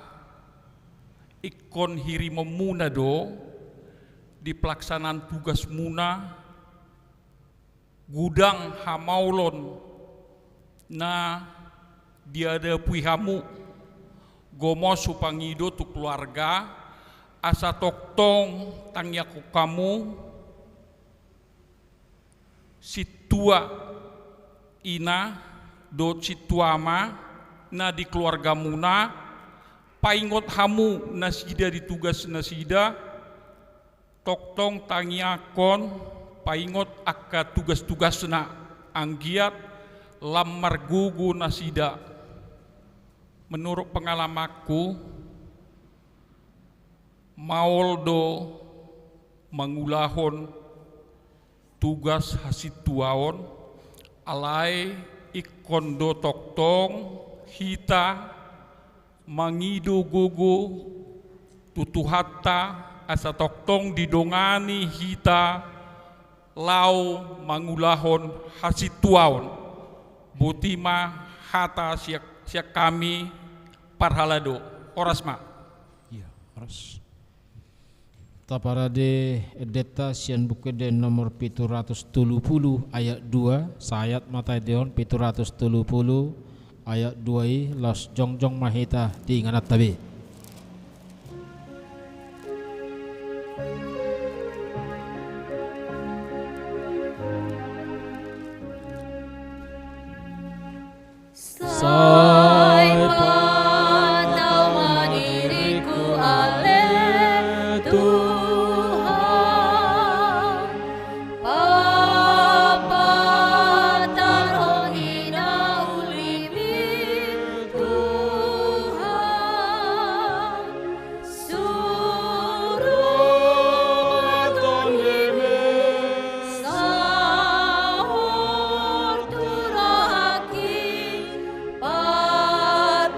ikon hiri memuna do di pelaksanaan tugas muna gudang hamaulon na diada puihamu gomo supangido tu keluarga asa toktong tangyaku kamu situa ina do situama na di keluarga muna paingot hamu nasida di tugas nasida toktong tangyakon paingot akka tugas-tugas na anggiat lamar gugu nasida menurut pengalamanku mauldo mangulahon tugas hasituaon alai ikondo toktong hita mangido gugu tutuhatta asa toktong didongani hita lau mangulahon hasituaon butima hata siak kami parhalado orasma iya oras taparade edeta sian bukede nomor 730 ayat 2 sayat matai deon 730 ayat 2 los jongjong mahita di nganat tabi. Sai padawa diriku ale Tuhan, Bapa tarohina ulimi Tuhan, suruh matolime sahur turahaki patari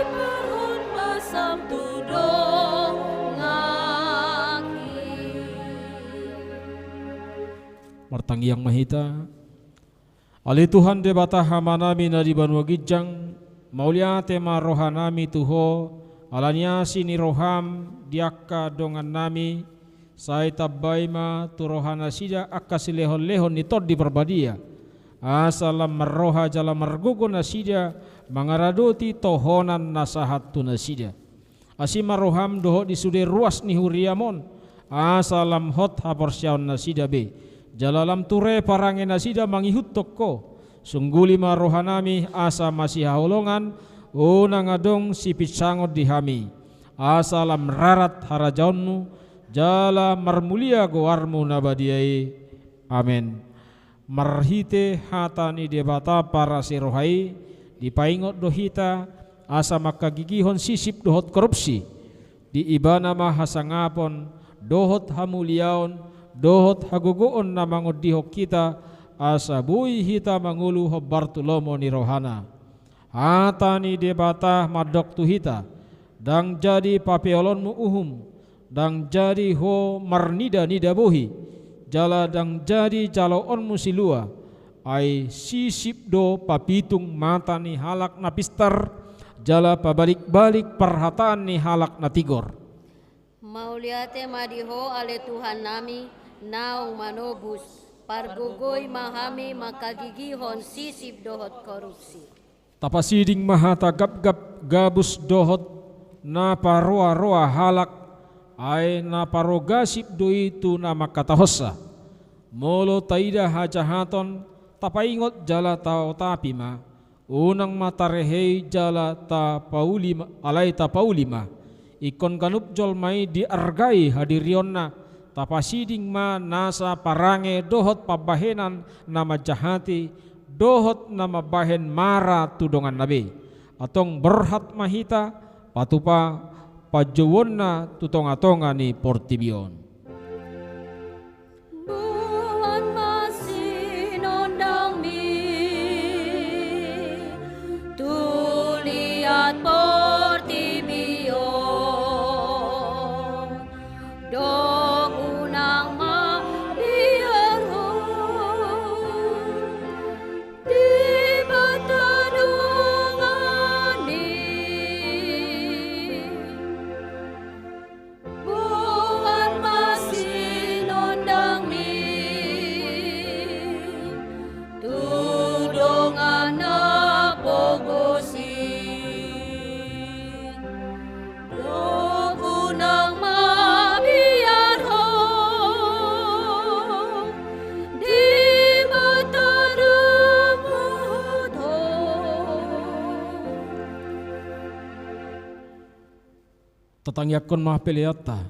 perhun pasam tudong ngaki. Martangi yang mahita Ali Tuhan debata hamanami na di banwa gijang maulia tema rohanami tuho alanya sini roham diakka dongan nami sai tabaima tu rohana sida akka silehon-lehon nitod di perbadia asalam marroha jala margugo nasida mangaradoti tohonan nasahat tu nasida asima roham doho di sude ruas ni huriamon asalam hot haporsyaon nasida be jalalam ture parange nasida mangihut toko sungguli marohanami asa masih haulongan unang adong sipit sangot dihami asalam rarat harajaunmu jala marmulia gowarmu nabadiai amin. Marhite hatani debata para sirohai dipaingot dohita asa makagigihon sisip dohot korupsi di ibana mahasangapon dohot hamuliaon dohot hagugoon na mangudihok kita asa bui hita mangulu hobbartulomo ni rohana hatani debata madok tuhita dang jadi papeolonmu uhum dang jadi ho marnida nida bohi jala dang jadi jaloon musilua ai sisip do papitung mata ni halak napistar jala pabalik-balik perhataan ni halak natigor. Mauliate madiho ale Tuhan nami naung manobus pargogoy mahami makagigihon sisip dohot korupsi. Tapasiding mahata gap-gap gabus dohot na paroa-roa halak ay na parogasip do itu na makatahosa. Molo taida hajahaton tapaingot jala tao tapima unang matarehei jala ta paulima alay ta paulima ikon kanup jolmai diargai hadirionna tapasiding ma nasa parange dohot pabahenan nama jahati dohot nama bahen mara tudongan nabi atong berhat mahita patupa pajawonna tutonga-tonga ni portibion. Bulan masih nondang mi tuliat portibion dok unang ma biar di batanungani bulan masih nondang mi tudong anak bogosi dok unang ma biar di batanungani. Tatangyakon mahpeliata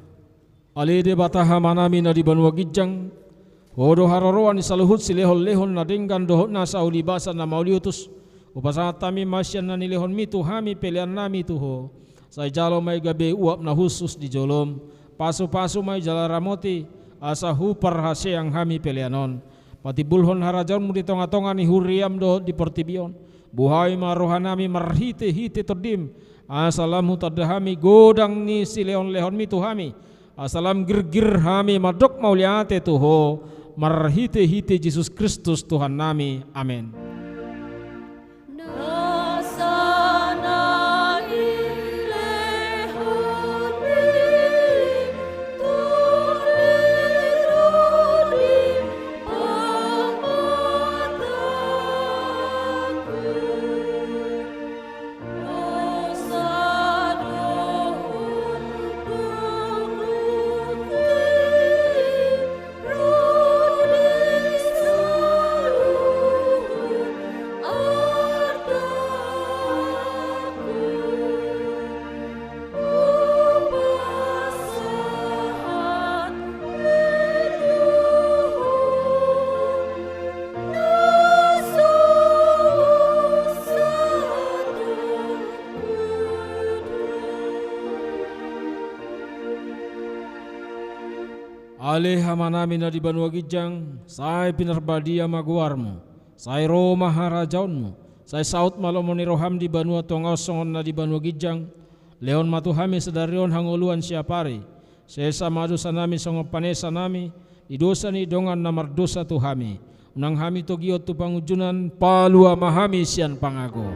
ali de bataha manami na di banwa gijang hodo haroroan saluhut silehon-lehon na denggan dohot na sa ulibasa na mauliutus upasatami masyan na nilehon mitu hami pelian nami tuho say jalo may gabi uap na husus di jolom pasu-pasu may jala ramoti asa hupar hase ang hami pelianon pati bulhon harajaun mo di tonga-tonga ni huriam dohot di portibion buhay marohanami marhite-hite terdim asalam hutadahami godang ni silehon-lehon mitu hami asalam gir-gir hami madok mauliate tuho marhite-hite Jesus Kristus Tuhan nami amin. Nasana ilehon mi alih hamanami na di Banua Gijang, sai pinarbadia maguarmu, sai Roma harajaunmu, sai saut malomoni roham di Banua Tongosongon na di Banua Gijang, leon matuhami sedarion hanguluan siapari, sesa madu sanami songo panesa nami, di dosa ni dongan namar dosa tuhami, unang hami togiot tu pangujunan, palua mahami sian pangago.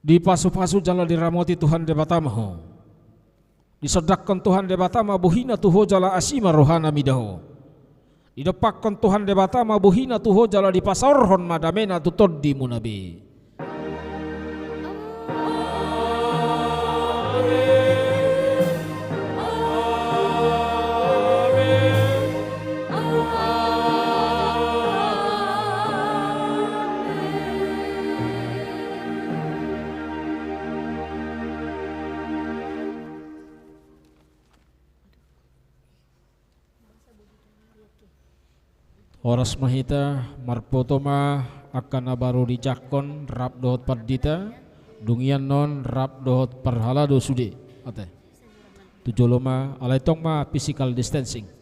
Di pasu-pasu jala diramoti Tuhan debatamaho, disedakkan Tuhan debatama buhina tuho jala asima rohana midaho, didepakkan Tuhan debatama buhina tuho jala di pasarhon madamena tutod di munabi. Horas mahita marpotoma akan abaru dijakon rap dohot pardita dungian non rap dohot parhalado sude ate tujoloma alai tong ma physical distancing.